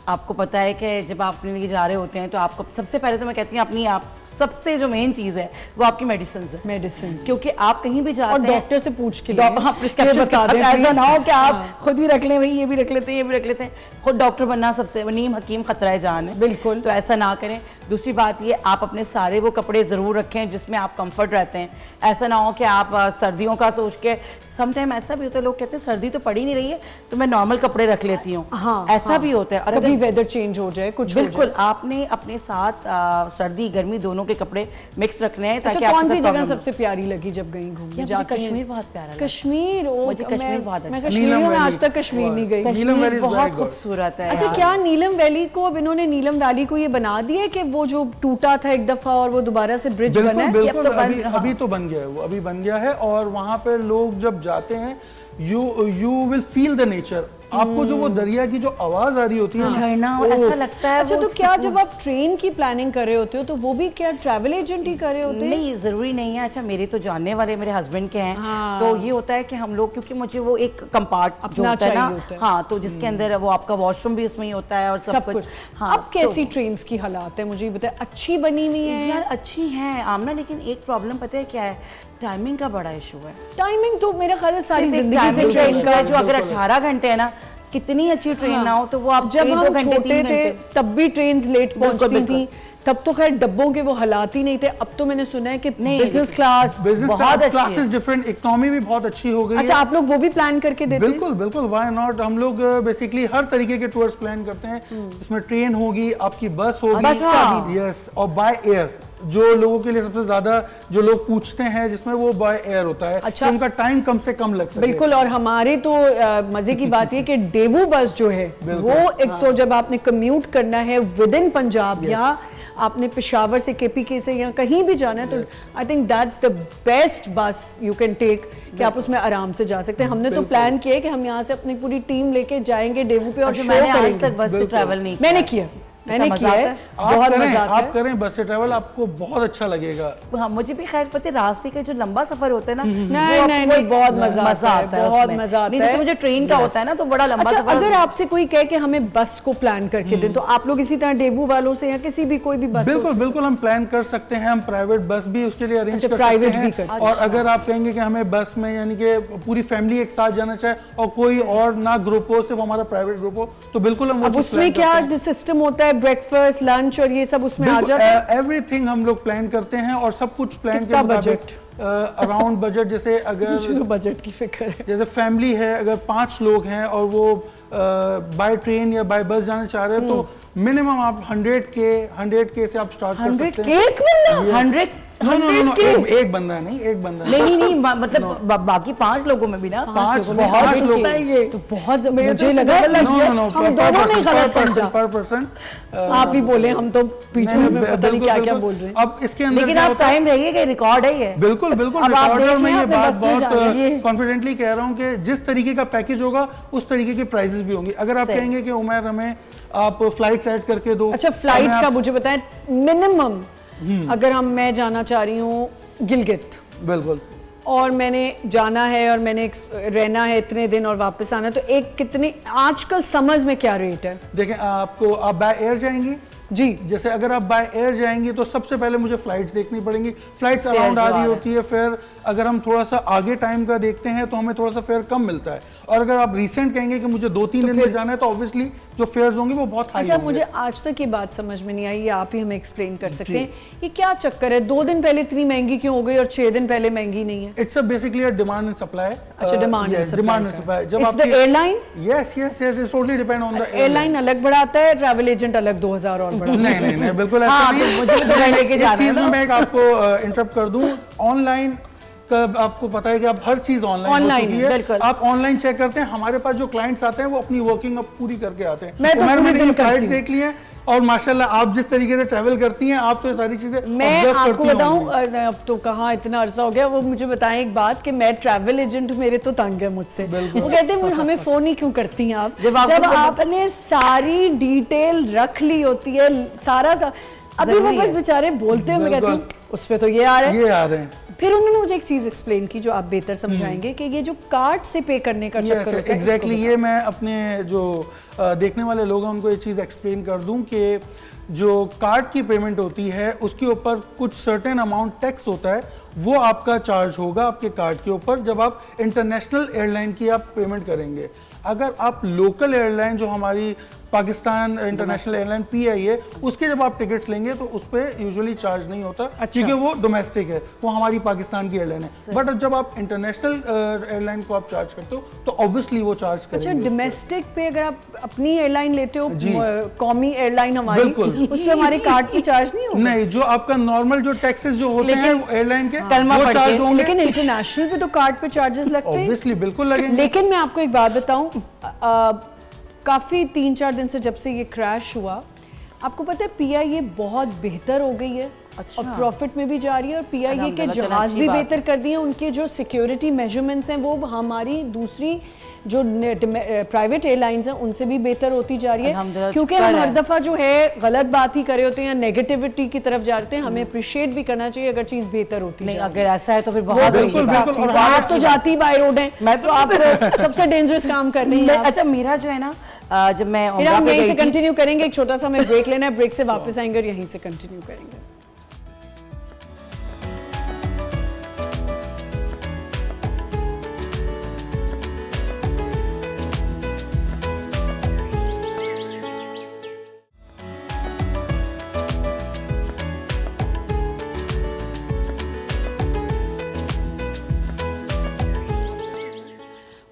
आपको पता है कि जब आप अपने लिए जा रहे होते हैं तो आपको सबसे पहले तो मैं कहती हूँ अपनी आप सबसे जो मेन चीज़ है वो आपकी मेडिसिन है। मेडिसिन, क्योंकि आप कहीं भी जाते और हैं डॉक्टर से पूछ के हाँ, प्रिस्क्रिप्शन बता दें, ऐसा ना हो कि आप खुद ही रख लें, भाई ये भी रख लेते हैं, ये भी रख लेते हैं। खुद डॉक्टर बनना सबसे नीम हकीम खतरा है जान है, बिल्कुल, तो ऐसा ना करें। दूसरी बात ये, आप अपने सारे वो कपड़े ज़रूर रखें जिसमें आप कंफर्ट रहते हैं। ऐसा ना हो कि आप सर्दियों का सोच के, समटाइम ऐसा भी होता है, लोग कहते हैं सर्दी तो पड़ी नहीं रही है तो मैं नॉर्मल कपड़े रख लेती हूँ। हाँ, ऐसा भी होता है। और कभी वेदर चेंज हो जाए, कुछ बिल्कुल, आपने अपने साथ सर्दी गर्मी दोनों के कपड़े मिक्स रखने हैं। अच्छा, कौन सी जगह सबसे प्यारी लगी जब गई घूमने? जाते हैं कश्मीर बहुत प्यारा लगा। कश्मीर, मुझे कश्मीर बहुत अच्छा। मैं कश्मीर में आज तक कश्मीर नहीं गई। कश्मीर बहुत खूबसूरत है। अच्छा, क्या नीलम वैली को अब इन्होंने नीलम वैली को ये बना दिया है कि वो जो टूटा था एक दफा और वो दोबारा से ब्रिज बना है? बिल्कुल, अभी तो बन गया है, वो अभी बन गया है। और वहाँ पे लोग जब जाते हैं you will feel the nature. आपको जो वो दरिया की जो आवाज आ रही होती है झरना ऐसा लगता है। अच्छा, तो क्या जब आप ट्रेन की प्लानिंग कर रहे होते हो तो वो भी क्या ट्रैवल एजेंट ही कर रहे होते हैं? नहीं, जरूरी नहीं है। अच्छा, मेरे तो जानने वाले मेरे हस्बैंड के हैं। हाँ। तो ये होता है कि हम लोग, क्योंकि मुझे वो एक कंपार्ट जो अपना होता है ना, चाहिए होता है। हाँ, तो जिसके अंदर वो आपका वॉशरूम भी उसमें ही होता है और सब कुछ। हाँ, अब कैसी ट्रेन्स की हालात है मुझे बताए? अच्छी बनी हुई है यार अच्छी है आमना, लेकिन एक प्रॉब्लम पता है क्या है, टाइमिंग का बड़ा इशू है। टाइमिंग तो मेरा ख्याल है सारी सिर्फ एक जिंदगी से timing ट्रेन का जो अगर 18 घंटे है ना, कितनी अच्छी ट्रेन ना हो तो वो आप जब 1-2 हम घंटे, छोटे 3 थे घंटे। तब भी ट्रेन लेट पहुंचती बिल्कुल। थी, तब तो खैर डब्बों के वो हालात ही नहीं थे। अब तो मैंने सुना है कि नहीं, बिजनेस क्लास बिजनेस बहुत अच्छी क्लासेस है। डिफरेंट, इकोनॉमी भी बहुत अच्छी हो गई अच्छा, है। आप लोग वो भी प्लान करके देते हैं? बिल्कुल बिल्कुल, व्हाई नॉट। हम लोग बेसिकली हर तरीके के टूर्स प्लान करते हैं। इसमें ट्रेन होगी, आपकी बस होगी, बस का भी। यस, और बाय एयर, जो लोगों के लिए सबसे ज्यादा जो लोग पूछते हैं जिसमें वो बाय एयर होता है। अच्छा। कि उनका टाइम कम से कम लग सके। बिल्कुल। और हमारे तो मजे की बात ये कि डेवू बस जो है वो एक तो जब आपने कम्यूट करना है विद इन पंजाब या आपने पेशावर से केपीके से या कहीं भी जाना है, तो I think that's the best बस यू कैन टेक, कि आप उसमें आराम से जा सकते हैं। हमने तो प्लान किया है कि हम यहाँ से अपनी पूरी टीम लेके जाएंगे डेवू पे और अच्छा, शो मैंने आज करेंगे। तक बस से ट्रैवल नहीं मैंने किया मैंने मजा किया आता है, है? बहुत मजा आता आप है। करें बस से ट्रैवल, आपको बहुत अच्छा लगेगा। हाँ, मुझे भी खैर पता है, रास्ते का जो लंबा सफर होता है ना, नहीं, वो आपको नहीं, एक बहुत मजा आता है, बहुत उसमें। मजा आता नहीं, है। जैसे मुझे ट्रेन का होता है ना तो बड़ा लंबा अच्छा, सफर। अगर आपसे कोई कहे कि हमें बस को प्लान करके दें, तो आप लोग इसी तरह डेवू वालों से या किसी भी कोई भी बस बिल्कुल बिल्कुल, हम प्लान कर सकते हैं। हम प्राइवेट बस भी उसके लिए अरेंज अच्छा, कर प्राइवेट सकते भी हैं। करते और अगर आप कहेंगे कि हमें बस में यानी कि पूरी फैमिली एक साथ जाना चाहे और कोई और ना ग्रुप हो, सिर्फ हमारा प्राइवेट ग्रुप हो, तो बिल्कुल हम वो अब चीज़ उसमें plan क्या करते हैं। सिस्टम होता है? ब्रेकफास्ट, लंच और ये सब उसमें आ जाता है? एवरीथिंग हम लोग प्लान करते हैं और सब कुछ प्लान के कितना मुताबिक अराउंड बजट। जैसे अगर बजट की फिक्र है। जैसे फैमिली है, अगर 5 लोग हैं और वो बाय ट्रेन या बाय बस जाना चाह रहे हैं, तो मिनिमम आप 100K से आप स्टार्ट कर 100 सकते हैं। केक मिलना 100 नो नो नो, 100K? एक बंदा नहीं, एक बंदा नहीं नहीं, मतलब बाकी 5 लोगों में भी ना, 5 लोगों में बहुत 100K होता है ये। तो बहुत मेरे मुझे तो लगा डबल लग गया। हम दोनों ने गलत समझा। पर पर्सन। आप ही बोले, हम तो बीच में पता नहीं क्या क्या बोल रहे हैं। अब इसके अंदर लेकिन क्या आप होता है? टाइम रहिए कि रिकॉर्ड है ये। बिल्कुल बिल्कुल, अब आप रिकॉर्ड, और देख मैं लें, ये अपने बात बस में बहुत जाइए। कॉन्फिडेंटली कह रहा हूँ कि जिस तरीके का पैकेज होगा उस तरीके की प्राइसेस भी होंगी। अगर आप सही। कहेंगे कि उमर हमें आप फ्लाइट ऐड करके दो। अच्छा, फ्लाइट का मुझे बताएं मिनिमम, अगर मैं जाना चाह रही हूँ गिलगित बिल्कुल और मैंने जाना है और मैंने रहना है इतने दिन और वापस आना है, तो एक कितनी आजकल समझ में क्या रेट है? देखें, आपको आप बाय एयर जाएंगी जी। जैसे अगर आप बाय एयर जाएंगे तो सबसे पहले मुझे फ्लाइट्स देखनी पड़ेंगी। फ्लाइट्स अराउंड आ रही होती है, फिर अगर हम थोड़ा सा आगे टाइम का देखते हैं तो हमें थोड़ा सा फेयर कम मिलता है। और अगर आप रिसेंट कहेंगे कि मुझे 2-3 दिन में जाना है, तो ऑब्वियसली जो फेयर्स होंगे वो बहुत हाई अच्छा, होंगे। मुझे आज तक ये बात समझ में नहीं आई, ये आप ही हमें एक्सप्लेन कर सकते हैं, ये क्या चक्कर है? 2 दिन पहले इतनी महंगी क्यों हो गई और 6 दिन पहले महंगी नहीं है? It's basically a demand and supply. अच्छा, demand and supply. Demand and supply. जब It's आपकी the airline? Yes yes yes, it's totally depend on the airline अलग बढ़ाता है, ट्रैवल एजेंट अलग 2000 और बढ़ाता है। नहीं नहीं नहीं, बिल्कुल ऐसा हाँ, नहीं तो है। मुझे भी तो लेके इस जाना है चीज में ना। मैं एक आपको इंटरप्ट कर दूं। ऑनलाइन का आपको पता है कि अब हर चीज ऑनलाइन हो Online, चुकी है। बिल्कुल। आप ऑनलाइन चेक करते हैं। हमारे पास जो क्लाइंट्स आते हैं वो अपनी वर्किंग अब पूरी करके आते हैं। मैं तो पूरे मैंने दिन ये करती फ्लाइट्स हूँ। देख ली हैं और माशाल्लाह आप जिस तरीके से ट्रैवल करती हैं, आप तो ये सारी चीजें मैं observe आपको करती बताऊं, होंगी। अब तो कहाँ इतना अरसा हो गया, वो मुझे बताएं एक बात कि मैं ट्रैवल एजेंट, मेरे तो तंग है मुझसे। वो कहते हैं हमें फोन ही क्यों करती हैं आप, जब आपको जब सब- आपने सारी डिटेल रख ली होती है, सारा अभी वो जरूरी बस है। बेचारे बोलते हैं, मैं कहती हूँ बिल्कुल। उस पे तो ये आ रहा है। ये आ रहे हैं। फिर उन्होंने मुझे एक चीज एक्सप्लेन की जो आप बेहतर समझाएंगे, कि ये जो कार्ड से पे करने का चक्कर होता है, एग्जैक्टली इसको ये मैं अपने जो देखने वाले लोग हैं उनको ये चीज़ एक्सप्लेन कर दूं कि जो कार्ड की पेमेंट होती है उसके ऊपर कुछ सर्टेन अमाउंट टैक्स होता है, वो आपका चार्ज होगा आपके कार्ड के ऊपर जब आप इंटरनेशनल एयरलाइन की आप पेमेंट करेंगे। अगर आप लोकल एयरलाइन जो हमारी पाकिस्तान इंटरनेशनल एयरलाइन PI है, उसके जब आप टिकट्स लेंगे तो उस पर यूजुअली चार्ज नहीं होता, क्योंकि वो डोमेस्टिक है, वो हमारी पाकिस्तान की एयरलाइन है। बट जब आप इंटरनेशनल एयरलाइन को आप चार्ज करते हो तो ऑब्वियसली वो चार्ज अच्छा, करेंगे। डोमेस्टिक पे अगर आप अपनी एयरलाइन लेते हो, कौमी एयरलाइन हमारी, बिल्कुल। उस पे हमारे कार्ड पे चार्ज नहीं होगा? नहीं, जो आपका नॉर्मल जो टैक्सेस जो होते हैं एयरलाइन के, कलमा वो पढ़ चार्ज के। होंगे। लेकिन इंटरनेशनल पे तो कार्ड पे चार्जेस लगते हैं। ऑब्वियसली बिल्कुल लगेंगे। लेकिन मैं आपको एक बात बताऊं, काफ़ी 3-4 दिन से जब से ये क्रैश हुआ, आपको पता है PI ये बहुत बेहतर हो गई है। अच्छा। और प्रॉफिट में भी जा रही है, और PIA के अल्हम्दुलिल्लाह, चलो जहाज अच्छी भी बात बेहतर कर दिए, उनके जो सिक्योरिटी मेजरमेंट्स हैं वो हमारी दूसरी जो प्राइवेट एयरलाइंस हैं उनसे भी बेहतर होती जा रही है, अल्हम्दुलिल्लाह, क्योंकि शुक्र हम है। हर दफ़ा जो है गलत बात ही कर रहे होते हैं या नेगेटिविटी की तरफ जा रहे हैं। हमें अप्रिशिएट भी करना चाहिए अगर चीज़ बेहतर होती नहीं, जा रही अगर ऐसा है तो फिर वो बहुत बिल्कुल, अच्छी बात बिल्कुल, है। और आप तो जाती बाय रोड हैं, मैं तो आप सबसे डेंजरस काम कर रही हैं मैं- आप। अच्छा, मेरा जो है ना जब मैं फिर उम्रा हम पे यहीं गई से थी- कंटिन्यू करेंगे, एक छोटा सा हमें ब्रेक लेना है, ब्रेक से वापस आएंगे और यहीं से कंटिन्यू करेंगे।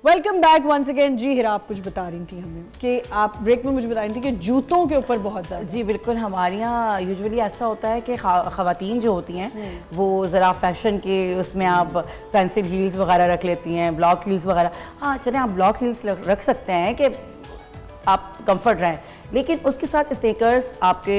Welcome back once again. जी हिरा, आप कुछ बता रही थी हमें कि आप ब्रेक में मुझे बता रही थी कि जूतों के ऊपर बहुत ज़्यादा। जी बिल्कुल, हमारे यहाँ यूजुअली ऐसा होता है कि ख़वातीन जो होती हैं वो ज़रा फैशन के उसमें आप पेंसिल हील्स वगैरह रख लेती हैं, ब्लॉक हील्स वगैरह। हाँ चलें, आप ब्लॉक हील्स रख सकते हैं कि आप कंफर्ट रहें, लेकिन उसके साथ स्नीकर्स आपके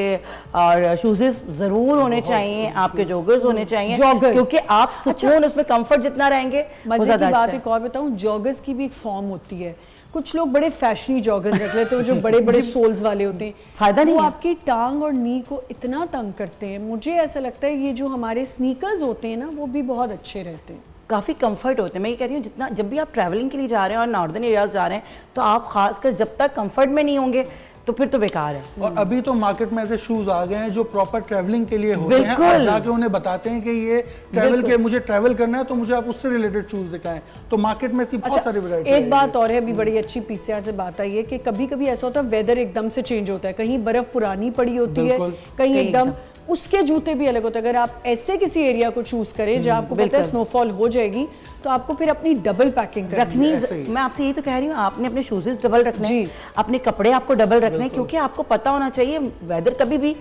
और शूजेस ज़रूर होने चाहिए, आपके जॉगर्स होने चाहिए, जॉगर्स। क्योंकि आप सुकून उसमें कंफर्ट जितना रहेंगे वो मजे ज़्यादा की बात अच्छा एक और बताऊं, जॉगर्स की भी एक फॉर्म होती है। कुछ लोग बड़े फैशनी जॉगर्स रख लेते हैं जो बड़े बड़े सोल्स वाले होते हैं, फायदा नहीं वो है। आपकी टांग और नी को इतना तंग करते हैं। मुझे ऐसा लगता है ये जो हमारे स्नीकर्स होते हैं ना वो भी बहुत अच्छे रहते हैं, काफ़ी कंफर्ट होते हैं। मैं ये कह रही हूँ जितना जब भी आप ट्रैवलिंग के लिए जा रहे हैं और नॉर्दर्न एरियाज जा रहे हैं तो आप खासकर जब तक कंफर्ट में नहीं होंगे तो फिर तो बेकार है। और अभी तो मार्केट में ऐसे शूज आ गए हैं जो प्रॉपर ट्रैवलिंग के लिए होते हैं, बिल्कुल। और जाके उन्हें बताते हैं कि ये ट्रैवल के मुझे ट्रैवल करना है तो मुझे आप उससे रिलेटेड शूज दिखाएं। तो मार्केट में ऐसी बहुत सारी वैरायटी एक बात और है, अभी बड़ी अच्छी PCR से बात आई है कि कभी कभी ऐसा होता है वेदर एकदम से चेंज होता है, कहीं बर्फ पुरानी पड़ी होती है, बिल्कुल। कहीं एकदम उसके जूते भी अलग होते हैं। अगर आप ऐसे किसी एरिया को चूज करें जहाँ आपको पता है बिल्कुल। स्नोफॉल हो जाएगी, तो आपको फिर अपनी डबल पैकिंग रखनी ऐसे ही। मैं आपसे यही तो कह रही हूँ, आपने अपने शूजेस डबल रखने जी। हैं, अपने कपड़े आपको डबल रखने हैं, क्योंकि आपको पता होना चाहिए वेदर कभी भी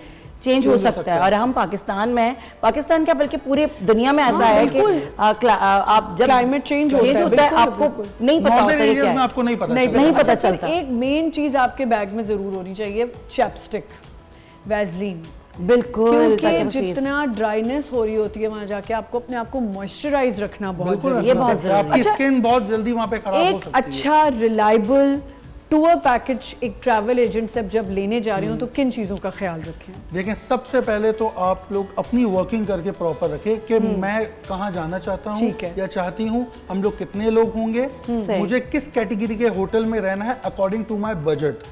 चेंज हो सकता है। और हम पाकिस्तान में हैं, पाकिस्तान क्या बल्कि पूरे दुनिया में ऐसा है कि आप जब क्लाइमेट चेंज होता है, बिल्कुल, आपको बिल्कुल। नहीं पता नॉर्दर्न होता है एरियाज क्या में है। आपको नहीं पता नहीं चलेगा। नहीं पता अच्छा, फिर चलता। एक मेन चीज आपके बैग में जरूर होनी चाहिए, चैपस्टिक, वैसलीन। बिल्कुल, क्योंकि ताकि वो face- जितना ड्राइनेस हो रही होती है वहां जाके आपको अपने आप को मॉइस्चराइज रखना बहुत बिल्कुल जरूरी ये है। बहुत जरूरी है। आपकी अच्छा, स्किन बहुत जल्दी वहाँ पे खराब हो एक सकती है। अच्छा रिलायबल टूर पैकेज एक ट्रैवल एजेंट से जब लेने जा रही हूँ तो किन चीज़ों का ख्याल रखें? देखें, सबसे पहले तो आप लोग अपनी वर्किंग करके प्रॉपर रखें कि मैं कहाँ जाना चाहता हूँ ठीक है। या चाहती हूँ, हम लोग कितने लोग होंगे, सही। मुझे किस कैटेगरी के होटल में रहना है अकॉर्डिंग टू माय बजट।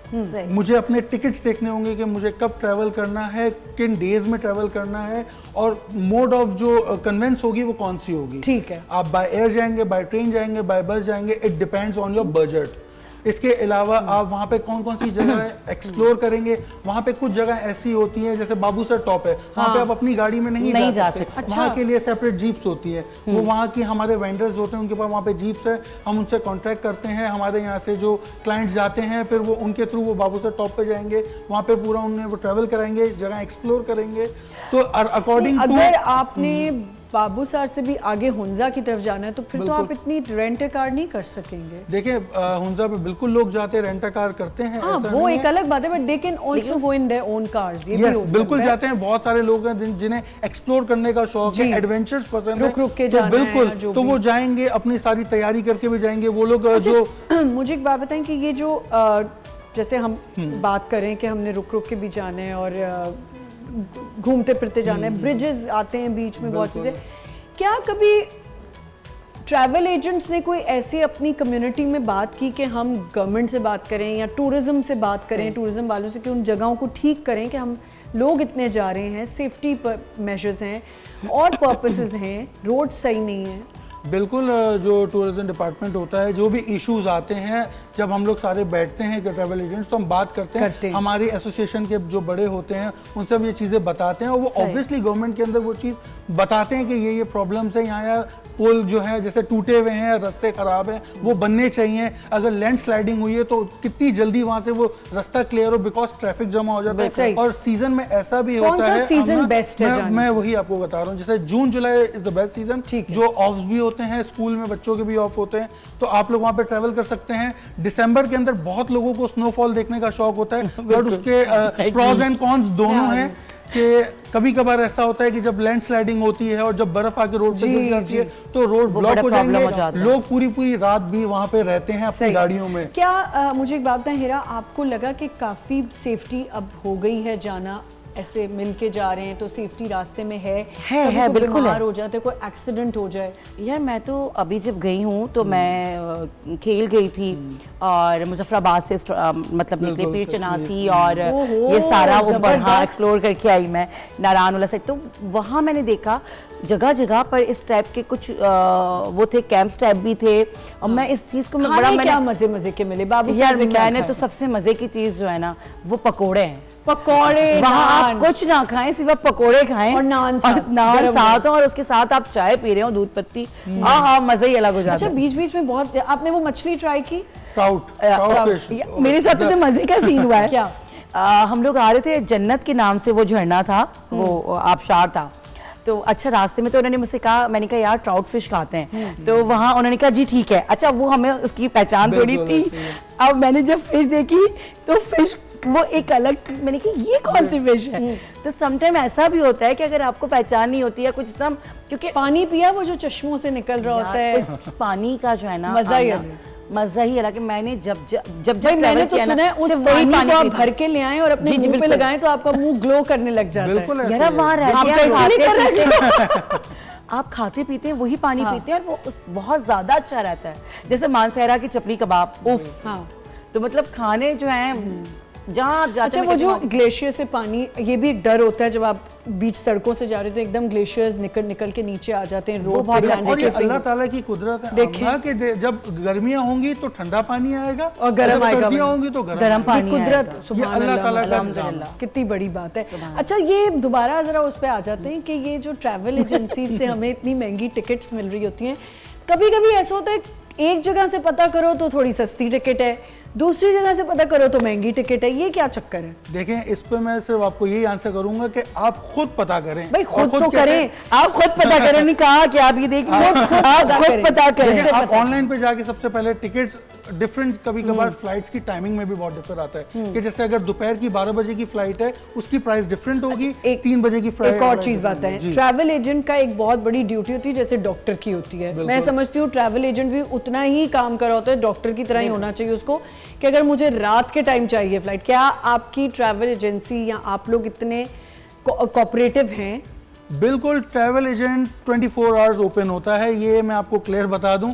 सही। मुझे अपने टिकट्स देखने होंगे कि मुझे कब ट्रैवल करना है, किन डेज में ट्रैवल करना है, और मोड ऑफ जो कन्वेंस होगी वो कौन सी होगी। ठीक है। आप बाय एयर जाएंगे, बाय ट्रेन जाएंगे, बाय बस जाएंगे, it depends on your budget. इसके अलावा आप वहाँ पे कौन कौन सी जगह एक्सप्लोर करेंगे। वहाँ पे कुछ जगह ऐसी होती हैं जैसे बाबूसर टॉप है, वहाँ पे आप अपनी गाड़ी में नहीं जा सकते। अच्छा। वहाँ के लिए सेपरेट जीप्स होती है, वो वहाँ की हमारे वेंडर्स होते हैं, उनके पास वहाँ पे जीप्स है, हम उनसे कॉन्ट्रैक्ट करते हैं। हमारे यहाँ से जो क्लाइंट्स जाते हैं फिर वो उनके थ्रू वो बाबूसर टॉप पे जाएंगे, वहाँ पे पूरा उन्हें वो ट्रैवल कराएंगे, जगह एक्सप्लोर करेंगे। तो अकॉर्डिंग टू अगर आपने बाबूसार से भी आगे हुंजा की तरफ जाना है तो फिर तो आप इतनी रेंट ए कार नहीं कर सकेंगे। देखिए, हुंजा पे बिल्कुल लोग जाते हैं, रेंट कार करते हैं, हाँ, ऐसा वो नहीं एक है। अलग बात है, but they can also go in their own cars. ये भी यस, हो बिल्कुल सकता है। जाते हैं। बहुत सारे लोग हैं जिन्हें एक्सप्लोर करने का शौक जी। है, एडवेंचर्स पसंद है, रुक के तो जाना है बिल्कुल या जो तो वो भी। जाएंगे, अपनी सारी तैयारी करके भी जाएंगे वो लोग। जो मुझे एक बात बताएं कि ये जो जैसे हम बात करें कि हमने रुक के भी जाना है और घूमते फिरते जाना है, ब्रिजेस आते हैं बीच में, बहुत चीज़ें, क्या कभी ट्रैवल एजेंट्स ने कोई ऐसे अपनी कम्युनिटी में बात की कि हम गवर्नमेंट से बात करें या टूरिज्म से बात करें, टूरिज्म वालों से, कि उन जगहों को ठीक करें कि हम लोग इतने जा रहे हैं, सेफ्टी मेजर्स हैं और पर्पसेस हैं, रोड सही नहीं है? बिल्कुल, जो टूरिज्म डिपार्टमेंट होता है, जो भी इश्यूज आते हैं, जब हम लोग सारे बैठते हैं ट्रैवल एजेंट्स तो हम बात करते हैं। हमारी एसोसिएशन के जो बड़े होते हैं उनसे हम ये चीज़ें बताते हैं, और वो ऑब्वियसली गवर्नमेंट के अंदर वो चीज़ बताते हैं कि ये प्रॉब्लम्स है, यहाँ पुल जो है जैसे टूटे हुए हैं, रास्ते खराब हैं, वो बनने चाहिए। अगर लैंड स्लाइडिंग हुई है तो कितनी जल्दी वहाँ से वो रास्ता क्लियर हो, बिकॉज ट्रैफिक जमा हो जाता है। और सीजन में ऐसा भी होता है, सीजन बेस्ट है? मैं वही आपको बता रहा हूँ, जैसे June July is the best season, जो ऑफ भी होते हैं, स्कूल में बच्चों के भी ऑफ होते हैं, तो आप लोग वहाँ पे ट्रैवल कर सकते हैं। दिसंबर के अंदर बहुत लोगों को स्नोफॉल देखने का शौक होता है, बट उसके प्रॉज एंड कॉन्स दोनों हैं। कि कभी कभार ऐसा होता है कि जब लैंडस्लाइडिंग होती है और जब बर्फ आके रोड पे गिर जाती है तो रोड ब्लॉक बड़ा हो प्रॉब्लम हो जाएंगे, जाता है। लोग पूरी पूरी रात भी वहाँ पे रहते हैं अपनी सही। गाड़ियों में। क्या मुझे एक बात बताएं हिरा, आपको लगा कि काफ़ी सेफ्टी अब हो गई है, जाना ऐसे मिल के जा रहे हैं तो सेफ्टी रास्ते में है कभी कोई बिल्कुल बीमार है। हो जाते, कोई एक्सीडेंट हो जाए? यार मैं तो अभी जब गई हूँ तो मैं खेल गई थी और मुजफ्फराबाद से मतलब निकले फिर चनासी और ओहो, ये सारा वो जबरदस्त। एक्सप्लोर करके आई मैं नारायण वाला साइड। तो वहाँ मैंने देखा जगह जगह पर इस टाइप के कुछ वो थे, कैंप्स टाइप भी थे। और मैं इस चीज़ को मैं खाने क्या मजे मजे के मिले बाबू यार साहब ने क्या मैंने खाया? तो सबसे मजे की चीज़ जो है ना वो पकोड़े हैं। पकौड़े, वहाँ आप नान। कुछ ना खाएं सिवा पकोड़े खाएं और नान साथ, नान गरम साथ हो, और उसके साथ आप चाय पी रहे हो, दूध पत्ती, हाँ मजा ही अलग हो जाता अच्छा, है। बीच बीच में बहुत आपने वो मछली ट्राई की? ट्राउट फिश मेरे साथ तो मजे का सीन हुआ है। क्या? हम लोग आ रहे थे, जन्नत के नाम से वो झरना था, वो आबशार था। तो अच्छा रास्ते में तो उन्होंने मुझसे कहा, मैंने कहा यार ट्राउट फिश खाते हैं। तो वहाँ उन्होंने कहा जी ठीक है। अच्छा वो हमें उसकी पहचान थोड़ी थी। अब मैंने जब फिश देखी तो फिश वो एक अलग, मैंने कहा ये कौन सी फिश है। तो समटाइम ऐसा भी होता है कि अगर आपको पहचान नहीं होती है कुछ एकदम, क्योंकि पानी पिया वो जो चश्मों से निकल रहा होता है? उस पानी का जो है ना मजा ही आना, अलग। मजा ही अलग। मैंने जब भाई मैंने तो सुना है उस पानी को आप भर के ले आएं और अपने जी, जी, मुंह पे बिल्कुल। लगाएं तो आपका मुंह ग्लो करने लग जाता है। बिल्कुल ऐसे यार ही वहाँ है। रहते आप हैं, कैसे नहीं कर रहे खाते आप खाते पीते हैं वही पानी पीते हैं और वो बहुत ज्यादा अच्छा रहता है। जैसे मानसहरा की चपली कबाब, उफ। हाँ। तो मतलब खाने जो हैं जहाँ आप जाते अच्छा हैं वो जो कहते हैं, ग्लेशियर से पानी, ये भी एक डर होता है जब आप बीच सड़कों से जा रहे हो तो एकदम ग्लेशियर्स निकल के नीचे आ जाते हैं रोड पे बहुत और ये लैंड अल्लाह ताला की कुदरत है। देखें। अल्लाह के जब गर्मियां होंगी तो ठंडा पानी आएगा और गर्म जब आएगा सर्दियां वहीं। होंगी तो गर्म गर्म पानी कुदरत आएगा। सुभान अल्लाह अल्लाह, ताला का अल्हम्दुलिल्लाह। कितनी बड़ी बात है। अच्छा ये दोबारा जरा उस पे आ जाते हैं कि ये जो ट्रैवल एजेंसी से हमें इतनी महंगी टिकट्स मिल रही होती हैं, कभी कभी ऐसा होता है एक जगह से पता करो तो थोड़ी सस्ती टिकट है, दूसरी जगह से पता करो तो महंगी टिकट है, ये क्या चक्कर है? देखें इस पे मैं सिर्फ आपको यही आंसर करूंगा कि आप खुद पता करें। भाई और खुद तो कैसे- करें। आप खुद पता करें, नहीं कहा कि आप ये देखिए आप खुद पता करें। देखिए आप ऑनलाइन पे जाके सबसे पहले टिकट्स डिफरेंट, कभी कभार फ्लाइट्स की टाइमिंग में भी बहुत डिफर आता है कि जैसे अगर दोपहर की 12 बजे की फ्लाइट है उसकी प्राइस डिफरेंट होगी, एक 3 बजे की फ्लाइट। एक और चीज बात है, ट्रैवल एजेंट का एक बहुत बड़ी ड्यूटी होती है जैसे डॉक्टर की होती है। मैं समझती हूँ ट्रैवल एजेंट भी उतना ही काम कर रहा होता है, डॉक्टर की तरह ही होना चाहिए उसको, कि अगर मुझे रात के टाइम चाहिए फ्लाइट, क्या आपकी ट्रैवल एजेंसी या आप लोग इतने कोऑपरेटिव हैं? बिल्कुल, ट्रैवल एजेंट 24 आवर्स ओपन होता है, ये मैं आपको क्लियर बता दूं,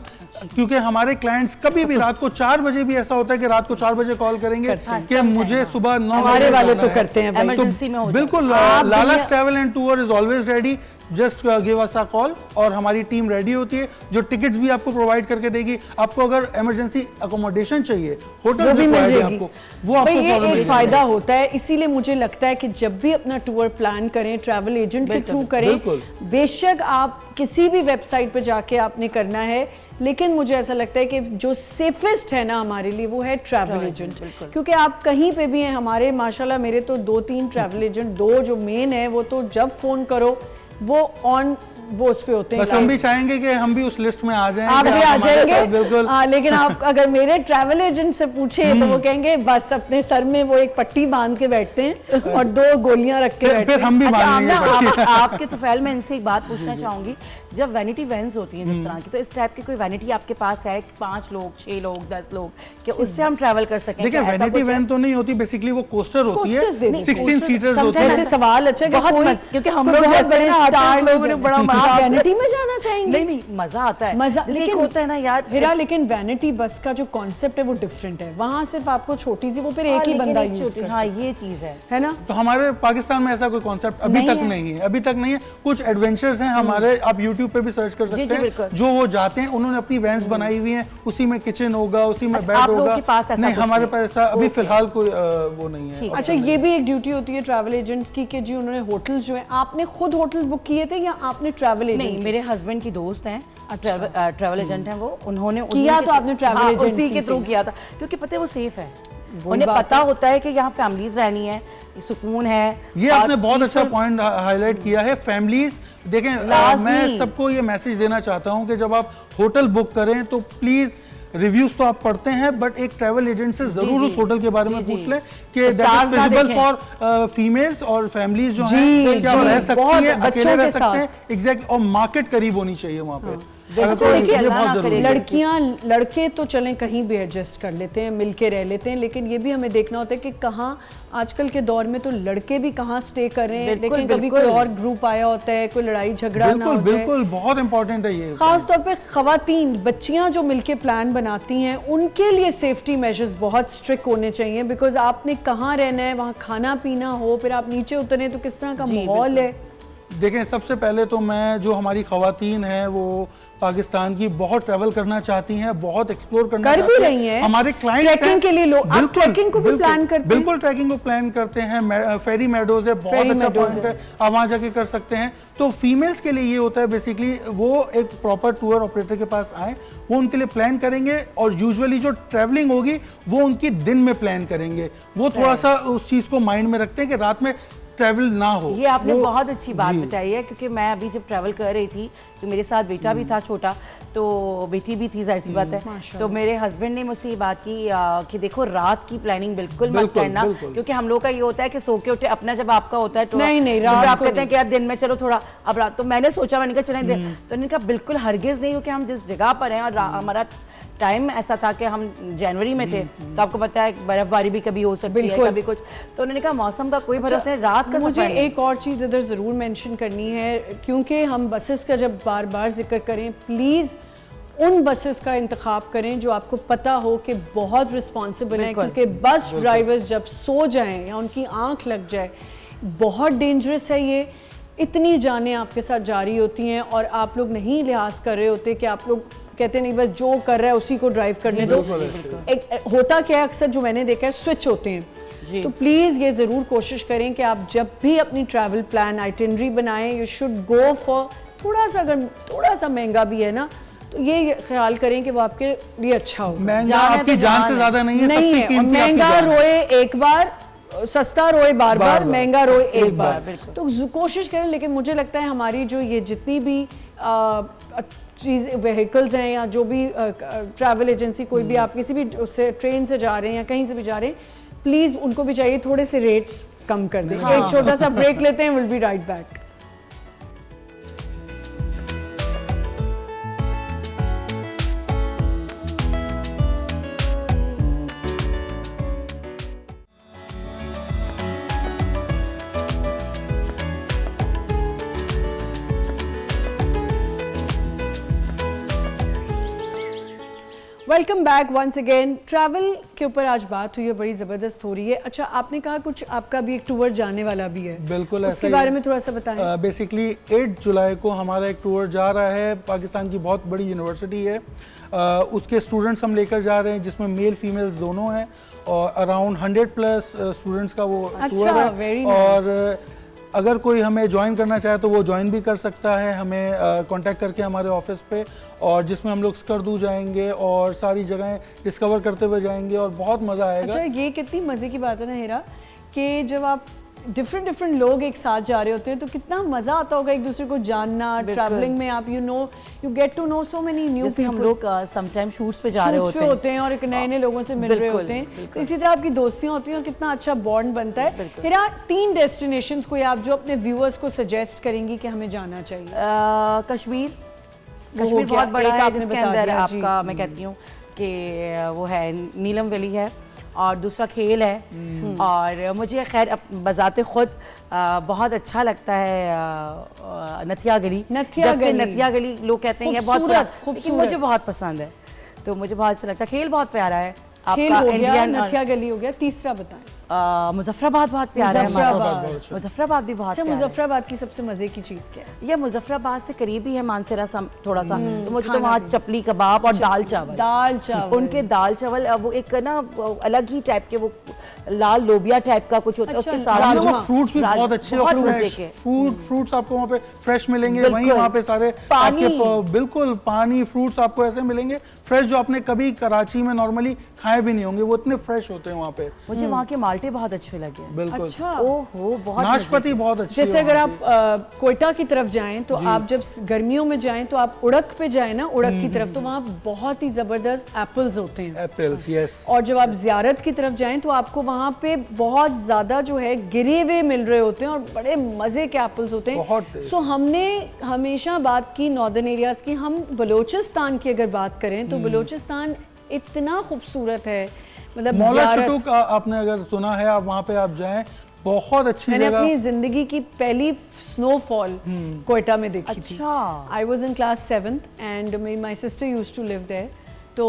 क्योंकि हमारे क्लाइंट्स कभी भी रात को 4 बजे भी ऐसा होता है कि रात को 4 बजे कॉल करेंगे कि मुझे सुबह 9 हमारे बजे वाले जाना तो है। करते हैं भाई। इमरजेंसी में हो जाए। बिल्कुल, Lala's travel and tour is always ready, just give us a call और हमारी टीम रेडी होती है जो टिकट्स भी आपको प्रोवाइड करके देगी। आपको अगर इमरजेंसी अकोमोडेशन चाहिए, होटल वो भी मिल जाएगी। आपको, वो आपको भाई ये फौरन एक मिल फायदा जाएगा। होता है, इसीलिए मुझे लगता है कि जब भी अपना टूर प्लान करें ट्रैवल एजेंट के थ्रू करें। बिल्कुल। बेशक आप किसी भी वेबसाइट पे जाके आपने करना है, लेकिन मुझे ऐसा लगता है कि जो सेफेस्ट है ना हमारे लिए वो है ट्रैवल एजेंट, क्योंकि आप कहीं पे भी हैं। हमारे माशाल्लाह मेरे तो 2-3 ट्रैवल एजेंट, 2 जो मेन है वो तो जब फोन करो वो ऑन वो उस पे होते हैं। बस हम भी चाहेंगे कि हम भी उस लिस्ट में आ जाएं। आप कि भी आ हमारे साथ जाएंगे। बिल्कुल। हाँ, लेकिन आप अगर मेरे ट्रैवल एजेंट से पूछे तो वो कहेंगे बस अपने सर में वो एक पट्टी बांध के बैठते हैं और 2 गोलियां रख के बैठते फिर हैं। हम भी अच्छा, मान लेंगे। आपके तो फैल में इनसे एक बात पूछना चाहूंगी, जब वैनिटी वैन्स होती हैं जिस तरह की, तो इस टाइप की कोई वैनिटी आपके पास है 5 लोग 6 लोग 10 लोग, कि उससे हम ट्रैवल कर सकें? देखिए क्या ऐसा वैनिटी कुछ है? वैन तो नहीं होती, बेसिकली वो कोस्टर होती Coasters दे है, दें। 16 सीटर्स होती Sometimes है। वैसे सवाल अच्छा कि बहुत कोई मजा- क्योंकि हम कोई लोग बहुत जैसे बड़े ना आते हैं, स्टार हम लोगों ने बड़ा मजा- वैनिटी में जाना चाहेंगे। नहीं नहीं मजा आता है मजा, जैसे एक लेकिन होता है ना यार हिरा, लेकिन वैनिटी बस का जो कॉन्सेप्ट है वो डिफरेंट है। वहाँ सिर्फ आपको छोटी सी वो फिर एक ही बंदा यूज कर हाँ सकता ये चीज है ना। तो हमारे पाकिस्तान में ऐसा कोई कॉन्सेप्ट अभी नहीं तक है। नहीं है, अभी तक नहीं है। कुछ एडवेंचर्स हैं हमारे, आप यूट्यूब पे भी सर्च कर जी, सकते हैं, बिल्कुल। जो वो जाते हैं, उन्होंने अपनी वैन्स बनाई हुई हैं, उसी में किचन होगा, उसी में अच्छा, बेड आप लोगों होगा। के पास ऐसा नहीं, कुछ हमारे नहीं। पास ऐसा अभी फिलहाल कोई वो नहीं है। ठीक। अच्छा, ये भी एक ड्यूटी होती है ट्रैवल एजेंट्स की कि जी उन्होंने होटल्स जो है, आपने खुद होटल बुक किए थे या आपने ट्रैवल नहीं, एजेंट? मेरे हस्बैंड की दोस्त हैं, अच्छा। ट्रैवल एजेंट हैं वो, उन्होंने किया उन्हीं तो के- आपने travel हाँ, agency उसी के से। थ्रू किया था, क्योंकि पता है वो सेफ है, वही उन्हें बात पता होता है कि यहाँ फैमिलीज रहनी है, सुकून है। ये और आपने बहुत अच्छा peaceful- पॉइंट हाईलाइट किया है, फैमिलीज। देखें लाज़मी। मैं सबको ये मैसेज देना चाहता हूँ कि जब आप होटल बुक करें तो प्लीज़ रिव्यूज तो आप पढ़ते हैं, बट एक ट्रैवल एजेंट से जरूर उस होटल के बारे में पूछ लें कि तो that is feasible for females और फैमिलीज जो हैं, क्या रह सकती हैं, अकेले रह सकते हैं, एग्जैक्ट, और मार्केट करीब होनी चाहिए वहाँ पे। देखिए, लड़कियां लड़के तो चलें कहीं भी एडजस्ट कर लेते हैं, मिलके रह लेते हैं, लेकिन ये भी हमें देखना होता है कि कहाँ आजकल के दौर में तो लड़के भी कहाँ स्टे कर रहे हैं। देखें, कभी कोई और ग्रुप आया होता है, कोई लड़ाई झगड़ा ना हो जाए। बिल्कुल, बहुत इंपॉर्टेंट है ये। खास तौर पे खवातीन बच्चियां जो मिलके प्लान बनाती हैं, उनके लिए सेफ्टी मेजर्स बहुत स्ट्रिक्ट होने चाहिए, बिकॉज आपने कहाँ रहना है, वहाँ खाना पीना हो, फिर आप नीचे उतरे तो किस तरह का माहौल है। देखें, सबसे पहले तो मैं, जो हमारी खवातीन हैं वो पाकिस्तान की बहुत ट्रैवल करना चाहती हैं, बहुत एक्सप्लोर करना कर भी रही हैं। हमारे क्लाइंट्स ट्रैकिंग के लिए लोग, आप ट्रैकिंग को भी प्लान करते हैं? बिल्कुल, ट्रैकिंग को प्लान करते हैं। फेरी मेडोज है, बहुत अच्छा पॉइंट है, आप वहाँ जाके कर सकते हैं। तो फीमेल्स के लिए ये होता है बेसिकली, वो एक प्रॉपर टूर ऑपरेटर के पास आए, वो उनके लिए प्लान करेंगे, और यूजुअली जो ट्रैवलिंग होगी वो उनकी दिन में प्लान करेंगे। वो थोड़ा सा उस चीज़ को माइंड में रखते हैं कि रात में ट्रैवल ना हो। ये आपने बहुत अच्छी बात बताई है, क्योंकि मैं अभी जब ट्रैवल कर रही थी तो मेरे साथ बेटा भी था छोटा, तो बेटी भी थी, जाहिर सी बात है। तो मेरे हस्बैंड ने मुझसे ये बात की कि देखो, रात की प्लानिंग बिल्कुल मत करना, क्योंकि हम लोग का ये होता है कि सो के उठे अपना, जब आपका होता है तो नहीं, रात आप कहते हैं कि यार दिन में चलो थोड़ा, अब रात, तो मैंने सोचा, मैंने कहा चलें, तो उन्होंने कहा बिल्कुल हरगिज नहीं, क्योंकि हम जिस जगह पर हैं और हमारा टाइम ऐसा था कि हम जनवरी में थे, तो आपको पता है बर्फबारी भी कभी हो सकती है, कभी कुछ, तो उन्होंने कहा मौसम का कोई भरोसा नहीं, रात का। मुझे एक और चीज़ इधर ज़रूर मेंशन करनी है, क्योंकि हम बसेस का जब बार बार जिक्र करें, प्लीज़ उन बसेस का इंतखाब करें जो आपको पता हो कि बहुत रिस्पॉन्सिबल हैं, क्योंकि बस ड्राइवर्स जब सो जाएं या उनकी आंख लग जाए, बहुत डेंजरस है ये। इतनी जानें आपके साथ जारी होती हैं और आप लोग नहीं लिहाज कर रहे होते कि आप लोग कहते नहीं बस जो कर रहा है उसी को ड्राइव करने दो। एक होता क्या है, अक्सर जो मैंने देखा है, स्विच होते हैं। तो प्लीज़ ये ज़रूर कोशिश करें कि आप जब भी अपनी ट्रैवल प्लान आइटिनरी बनाएं, यू शुड गो फॉर थोड़ा सा, अगर थोड़ा सा महंगा भी है ना, तो ये ख्याल करें कि वो आपके लिए अच्छा हो। महंगा आपकी जान से ज्यादा नहीं है, नहीं है। महंगा रोए एक बार, सस्ता रोए बार बार, महंगा रोए एक बार। तो कोशिश करें, लेकिन मुझे लगता है हमारी जो ये जितनी भी चीज़ व्हीकल्स हैं या जो भी ट्रैवल एजेंसी, कोई भी आप किसी भी उससे ट्रेन से जा रहे हैं या कहीं से भी जा रहे हैं, प्लीज़ उनको भी चाहिए थोड़े से रेट्स कम कर दें। एक छोटा सा ब्रेक लेते हैं, will be right back. Welcome back once again. Travel के ऊपर आज बात हुई है, बड़ी ज़बरदस्त हो रही है। अच्छा, आपने कहा कुछ आपका भी एक टूर जाने वाला भी है, बिल्कुल, उसके बारे में थोड़ा सा बताएं। बेसिकली 8 जुलाई को हमारा एक टूर जा रहा है, पाकिस्तान की बहुत बड़ी यूनिवर्सिटी है, उसके स्टूडेंट्स हम लेकर जा रहे हैं, जिसमें मेल फीमेल्स दोनों हैं, और अराउंड 100+ स्टूडेंट्स का वो टूर है। और अगर कोई हमें ज्वाइन करना चाहे तो वो ज्वाइन भी कर सकता है, हमें कांटेक्ट करके हमारे ऑफिस पे, और जिसमें हम लोग स्कर्दू जाएंगे और सारी जगहें डिस्कवर करते हुए जाएंगे और बहुत मज़ा आएगा। अच्छा, ये कितनी मज़े की बात है ना हेरा, कि जब आप डिफरेंट लोग एक साथ जा रहे होते हैं तो कितना मज़ा आता होगा एक दूसरे को जानना। ट्रैवलिंग में आप you get to know so many new people. हम लोग समटाइम शूट्स पे जा रहे होते हैं और एक नए लोगों से मिल रहे होते हैं, तो इसी तरह आपकी दोस्तियां होती हैं और कितना अच्छा बॉन्ड बनता है। हेरा, 3 डेस्टिनेशंस कोई आप जो अपने व्यूअर्स को सजेस्ट करेंगी कि हमें जाना चाहिए? कश्मीर बहुत बड़ा है, जिसके अंदर आपका, मैं कहती हूँ कि वो है नीलम वैली है, और दूसरा खेल है, और मुझे खैर बजाते खुद बहुत अच्छा लगता है नथिया गली। नथिया गली लोग कहते हैं बहुत खूबसूरत, मुझे बहुत पसंद है, तो मुझे बहुत अच्छा लगता है। खेल बहुत प्यारा है, खेल हो गया, नथिया गली हो गया, तीसरा बताएं। मुजफ्फराबाद बहुत प्यारा है, मुजफ्फराबाद भी बहुत। अच्छा, मुजफ्फराबाद की सबसे मजे की चीज क्या है? ये मुजफ्फराबाद से करीब ही है मानसरा थोड़ा सा, तो मुझे तो वहाँ चपली कबाब और दाल चावल, उनके दाल चावल वो एक ना अलग ही टाइप के वो लाल लोबिया टाइप का कुछ होता है, अच्छा, उसके साथ राजमा। फ्रूट्स भी बहुत अच्छे और बहुत फ्रेश मजे के। फ्रूट्स आपको वहाँ पे फ्रेश मिलेंगे। बिल्कुल। वहीं वहाँ पे सारे पानी। आपके बिल्कुल पानी फ्रूट्स आपको ऐसे मिलेंगे फ्रेश, जो आपने कभी कराची में नॉर्मली खाए भी नहीं होंगे, वो इतने फ्रेश होते हैं वहाँ पे। मुझे वहाँ के माल्टे बहुत अच्छे लगे। बिल्कुल। अच्छा, ओहो, बहुत नाशपाती बहुत अच्छी है जैसे अगर वहाँ आप कोयटा की तरफ जाएं तो आप जब गर्मियों में जाएं तो आप उड़क पे जाएं ना, उड़क की तरफ, तो वहाँ बहुत ही जबरदस्त एप्पल्स होते हैं। Apples, yes. और जब आप ज़ियारत की तरफ जाएं तो आपको वहाँ पे बहुत ज़्यादा जो है गिरे हुए मिल रहे होते हैं और बड़े मज़े के एप्पल्स होते बहुत हैं। टेस्ट। सो हमने हमेशा बात की नॉर्दर्न एरियाज़ की, हम बलूचिस्तान की अगर बात करें तो बलूचिस्तान इतना खूबसूरत है, मतलब मौला ज़ियारत- चटुक आपने अगर सुना है, आप वहाँ पे आप जाएं, बहुत अच्छी मैंने जगह। अपनी जिंदगी की पहली स्नोफॉल कोयटा में देखी थी। अच्छा। I was in class 7th and my sister use to live there. तो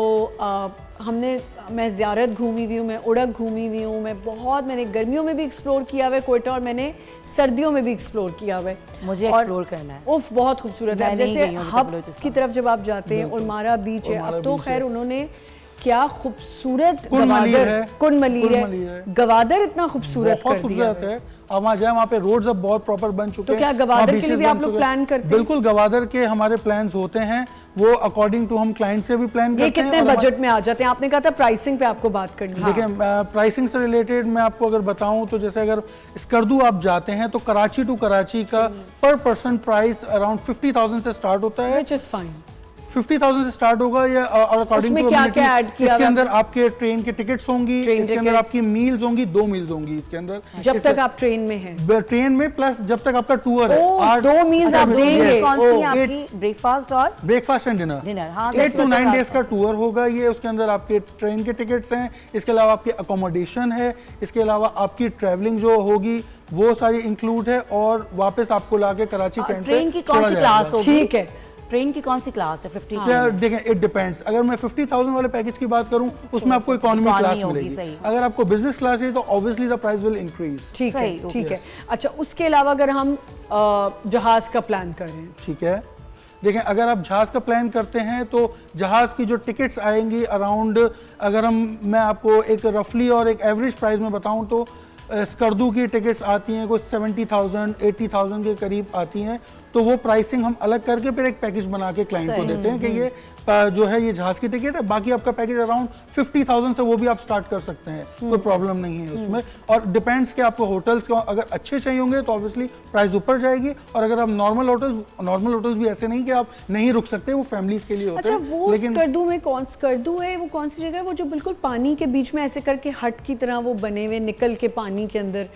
मैं ज़ियारत घूमी हुई हूँ, मैं उड़क घूमी हुई हूँ, मैंने गर्मियों में भी एक्सप्लोर किया हुआ है कोयटा और मैंने सर्दियों में भी एक्सप्लोर किया हुआ है। मुझे और एक्सप्लोर करना है। उफ, बहुत खूबसूरत है। मैं अब नहीं जैसे गई हूँ अभी तक हब बलूचिस्तान। की तरफ जब आप जाते हैं, उर्मारा बीच है, उर्मारा अब तो बीच खैर है। उन्होंने क्या खूबसूरत कुन-मलीर गवादर है। कुन-मलीर कुन-मलीर है, है। गवादर इतना खूबसूरत बहुत कर दिया खूबसूरत है। आप वहाँ जाए, वहाँ पे रोड्स अब बहुत प्रॉपर बन चुके तो हैं। क्या गवादर वहाँ के लिए beaches भी बन आप लोग चुके हैं। प्लान करते हैं? बिल्कुल, गवादर के हमारे प्लान्स होते हैं, वो अकॉर्डिंग टू हम क्लाइंट से भी प्लान करते ये हैं। कितने और बजट में आ जाते हैं? आपने कहा था प्राइसिंग पे आपको बात करनी है। देखिए, प्राइसिंग से रिलेटेड मैं आपको अगर बताऊं तो जैसे अगर स्कर्दू आप जाते हैं तो कराची टू कराची का पर पर्सन प्राइस अराउंड 50,000 से स्टार्ट होता है। Which is fine. 50,000 से स्टार्ट होगा या और अकॉर्डिंग उसमें टू क्या-क्या add किया इसके हुआ अंदर आपके ट्रेन के टिकट्स होंगी, ट्रेन इसके अंदर tickets। आपकी मील्स होंगी, 2 मील्स होंगी इसके अंदर जब तक आप ट्रेन में हैं। ट्रेन में, प्लस जब तक आपका टूर है। ओह, 2 meals आप देंगे। कौन सी है Eight- आपकी? ब्रेकफास्ट और ब्रेकफास्ट एंड डिनर। डिनर, हाँ, 8 to 9 that's डेज का टूर होगा ये। उसके अंदर आपके ट्रेन के टिकट्स हैं, इसके अलावा आपकी अकोमोडेशन है, इसके अलावा आपकी ट्रैवलिंग जो होगी वो सारी इंक्लूड है, और वापस आपको लाके कराची कैंट पे ट्रेन की कौन छोड़ा सी जाएगा। क्लास होगी? ठीक है। ट्रेन की कौन सी क्लास है? 50? क्या देखें, इट डिपेंड्स। अगर मैं 50,000 वाले पैकेज की बात करूं, उसमें आपको इकोनॉमी economy क्लास होगी, मिलेगी। सही। अगर आपको बिजनेस क्लास है तो obviously the price will increase. ठीक है, सही, ठीक है। अच्छा, उसके अलावा अगर हम जहाज का प्लान करें, ठीक है, देखें, अगर आप जहाज़ का प्लान करते हैं तो जहाज़ की जो टिकट्स आएंगी अराउंड, अगर मैं आपको एक रफली और एक एवरेज प्राइस में बताऊं तो स्कर्दू की टिकट्स आती हैं कुछ 70,000 80,000 के करीब आती हैं। तो वो प्राइसिंग हम अलग करके फिर एक पैकेज बना के क्लाइंट को देते हैं कि ये जो है ये जहाज़ की टिकट है, बाकी आपका पैकेज अराउंड 50,000 से वो भी आप स्टार्ट कर सकते हैं, कोई प्रॉब्लम नहीं है उसमें। और डिपेंड्स कि आपको होटल्स अगर अच्छे चाहिए होंगे तो ऑब्वियसली प्राइस ऊपर जाएगी, और अगर आप नॉर्मल होटल्स भी ऐसे नहीं कि आप नहीं रुक सकते, वो फैमिलीज के लिए होते अच्छा, हैं। वो लेकिन स्कर्दू में स्कर्दू है, वो कौन सी जगह है? वो जो बिल्कुल पानी के बीच में ऐसे करके हट की तरह वो बने हुए, निकल के पानी के अंदर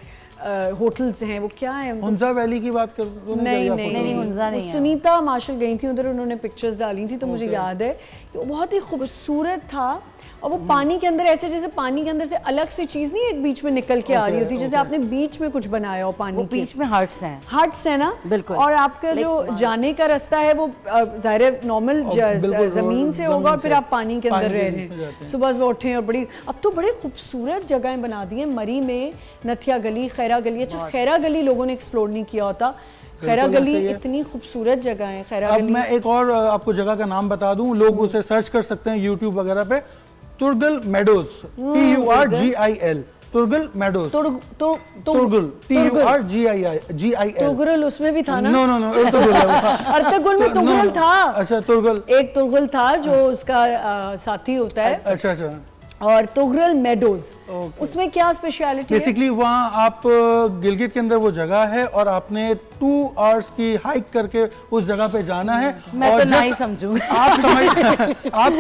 होटल्स हैं, वो क्या है? हुंजा वैली की बात कर नहीं, हुंजा नहीं है। सुनीता मार्शल गई थी उधर, उन्होंने पिक्चर्स डाली थी, तो मुझे याद है कि वो बहुत ही खूबसूरत था। और वो पानी के अंदर ऐसे, जैसे पानी के अंदर से अलग सी चीज नहीं एक बीच में निकल के आ रही होती, जैसे आपने बीच में कुछ बनाया हो पानी वो के बीच में हट्स हैं। हट्स है ना। बिल्कुल। और आपका जो जाने का रास्ता है वो ज़ाहिर नॉर्मल बिल्कुल जमीन से होगा, और फिर से। आप पानी के अंदर पानी रह के रहे बीच में जाते हैं, हैं। सुबह सुबह उठे और बड़ी, अब तो बड़े खूबसूरत जगहें बना दी हैं मरी में, नथिया गली, खैरा गली। अच्छा, खैरा गली लोगों ने एक्सप्लोर नहीं किया होता। खैरा बिल्कुल गली ऐसे ही है। इतनी खूबसूरत जगह है खैरा अब गली। मैं एक और आपको जगह का नाम बता दूं, लोग उसे सर्च कर सकते हैं यूट्यूब वगैरह पे। तुर्गल meadows, TURGIL, तुर्गल meadows, तुर्गल TURGIL। Tughril उसमें भी था ना? नो नो नो, अर्तुगरुल में तुगरुल था। अच्छा, तुर्गल, एक तुगरुल था जो उसका साथी होता है, अच्छा अच्छा। और तुगरुल मेडोज, उसमें क्या स्पेशलिटी है? बेसिकली वहाँ आप गिलगित के अंदर वो जगह है, और आपने 2 आवर्स की हाइक करके उस जगह पे जाना है। मैं और तो नहीं just समझूं। आप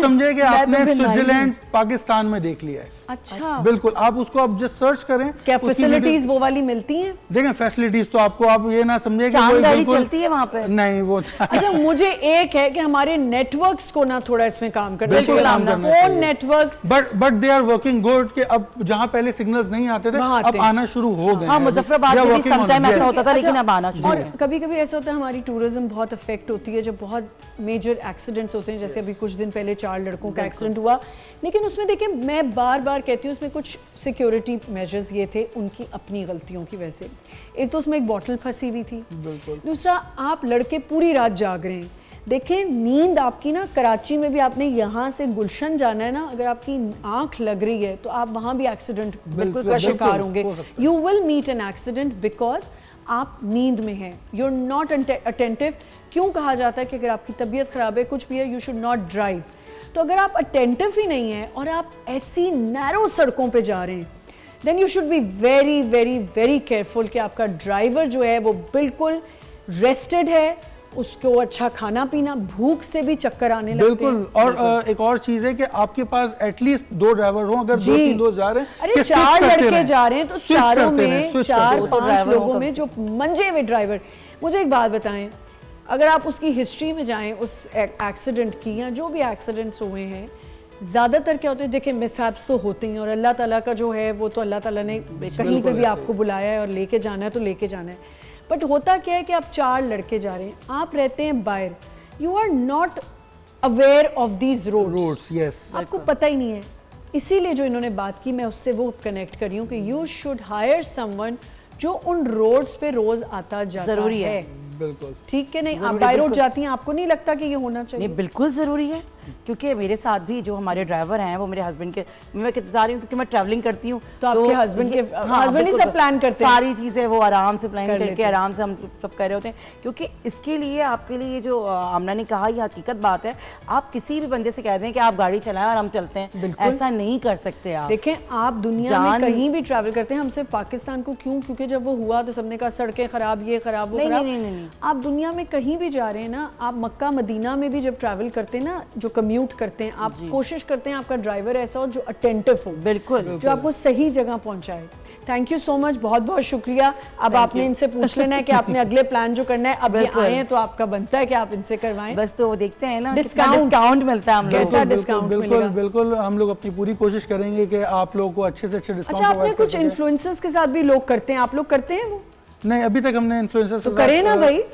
समझे कि आपने तो स्विट्जरलैंड पाकिस्तान में देख लिया है। अच्छा, बिल्कुल, आप उसको आप जस्ट सर्च करें। क्या उसकी फैसिलिटीज वो वाली मिलती हैं? देखें, फैसिलिटीज तो आपको, आप ये ना समझे कि चांद वो गाड़ी बिल्कुल चलती है वहाँ पे? नहीं, वो अच्छा, मुझे एक है कि हमारे नेटवर्क्स को ना थोड़ा इसमें काम करना बिल्कुल काम चाहिए, करना फोन चाहिए। Networks. But they are working good, कि अब जहाँ पहले सिग्नल्स नहीं आते थे वहाँ अब आते हैं। आना शुरू हो गए हाँ, हैं। मुजफ्फराबाद They are में भी working on समटाइम it, ऐसा yes. होता था, लेकिन अब आना और चाहिए। कभी कभी ऐसा होता है हमारी टूरिज्म बहुत अफेक्ट होती है जब बहुत मेजर एक्सीडेंट्स होते हैं, जैसे अभी कुछ दिन पहले 4 लड़कों का एक्सीडेंट हुआ। लेकिन उसमें देखिए, मैं बार बार कहती हूँ उसमें कुछ सिक्योरिटी मेजर्स ये थे उनकी अपनी गलतियों की वजह से। एक तो उसमें एक बॉटल फंसी हुई थी, दूसरा आप लड़के पूरी रात जाग रहे हैं, देखें नींद आपकी ना, कराची में भी आपने यहाँ से गुलशन जाना है ना, अगर आपकी आंख लग रही है तो आप वहाँ भी एक्सीडेंट बिल्कुल का शिकार होंगे। You will meet an accident because आप नींद में हैं, यू आर नॉट अटेंटिव। क्यों कहा जाता है कि अगर आपकी तबीयत ख़राब है, कुछ भी है, यू शुड नॉट ड्राइव। तो अगर आप अटेंटिव ही नहीं हैं और आप ऐसी नैरो सड़कों पे जा रहे हैं, then you should be very very very careful कि आपका ड्राइवर जो है वो बिल्कुल रेस्टेड है, उसको अच्छा खाना पीना, भूख से भी चक्कर आने लगते हैं। बिल्कुल। और एक और चीज है कि आपके पास एटलीस्ट 2 ड्राइवर हो, अगर 2-3 दोस्त जा रहे हैं, अरे 4 लड़के जा रहे हैं तो चारों में 4-5 लोगों में जो मंजे हुए ड्राइवर। मुझे एक बात बताएं, अगर आप उसकी हिस्ट्री में जाएं उस एक्सीडेंट की या जो भी एक्सीडेंट्स हुए हैं, ज़्यादातर क्या होते हैं, देखिए मिसहैप्स तो होते हैं और अल्लाह ताला का जो है वो तो अल्लाह ताला ने कहीं पे भी आपको बुलाया है और लेके जाना है तो लेके जाना है। बट होता क्या है कि आप 4 लड़के जा रहे हैं, आप रहते हैं बाहर, you are not aware of these roads, yes, आपको पता ही नहीं है। इसीलिए जो इन्होंने बात की, मैं उससे वो कनेक्ट करी हूँ कि यू शुड हायर समवन जो उन रोड्स पे रोज आता जाता जरूरी है। बिल्कुल ठीक है, नहीं आप बाय रोड जाती हैं, आपको नहीं लगता कि ये होना चाहिए? नहीं, बिल्कुल ज़रूरी है, क्योंकि मेरे साथ भी जो हमारे ड्राइवर हैं वो मेरे हस्बैंड के, मैं बता रही हूँ क्योंकि मैं ट्रैवलिंग करती हूँ तो आपके हस्बैंड के हस्बैंड ही सब प्लान करते हैं, सारी चीज़ें वो आराम से प्लान करके आराम से हम सब कर रहे होते हैं। क्योंकि इसके लिए आपके लिए जो आमना ने कहा, ये हकीकत बात है, आप किसी भी बंदे से कह दें कि आप गाड़ी चलाएं और हम चलते हैं, ऐसा नहीं कर सकते आप। देखें, आप दुनिया में कहीं भी ट्रैवल करते हैं, हम सिर्फ पाकिस्तान को क्यों, क्योंकि जब वो हुआ तो सबने कहा सड़कें खराब, ये खराब, वो खराब। आप दुनिया में कहीं भी जा रहे हैं ना, आप मक्का मदीना में भी जब ट्रैवल करते हैं ना, जो कम्यूट करते हैं, आप कोशिश करते हैं आपका ड्राइवर ऐसा हो जो अटेंटिव हो, बिल्कुल, जो आपको सही जगह पहुंचाए। थैंक यू सो मच, बहुत बहुत शुक्रिया। अब आपने इनसे पूछ लेना है कि आपने अगले प्लान जो करना है, अब ये आए हैं तो आपका बनता है कि आप इनसे करवाएं। बस तो वो देखते हैं ना डिस्काउंट मिलता है हम लोग, कैसा डिस्काउंट मिलेगा? बिल्कुल बिल्कुल, हम लोग अपनी पूरी कोशिश करेंगे कि आप लोगों को अच्छे से अच्छे डिस्काउंट। अच्छा, आपने कुछ इन्फ्लुएंसर्स के साथ भी लोग करते हैं, आप लोग करते हैं वो? नहीं, अभी तक हमने इन्फ्लुएंसर्स तो करें ना भाई।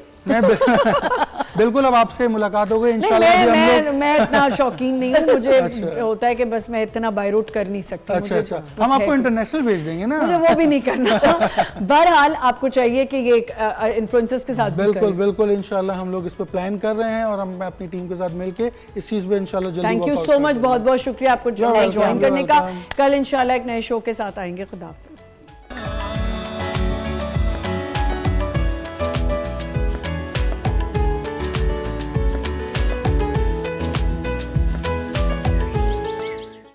बिल्कुल, अब आपसे मुलाकात हो गई इंशाल्लाह। मैं इतना शौकीन नहीं हूँ, मुझे होता है कि बस मैं इतना बाय रोड कर नहीं सकती। अच्छा, हम आपको इंटरनेशनल भेज देंगे ना, मुझे वो भी नहीं करना। बहरहाल आपको चाहिए कि ये इन्फ्लुएंसर्स के साथ बिल्कुल बिल्कुल इंशाल्लाह हम लोग इस पर प्लान कर रहे हैं और हम अपनी टीम के साथ मिलके इस चीज पे इंशाल्लाह जल्दी। थैंक यू सो मच, बहुत बहुत शुक्रिया आपको ज्वाइन करने का। कल इंशाल्लाह एक नए शो के साथ आएंगे। खुदा हाफिज़।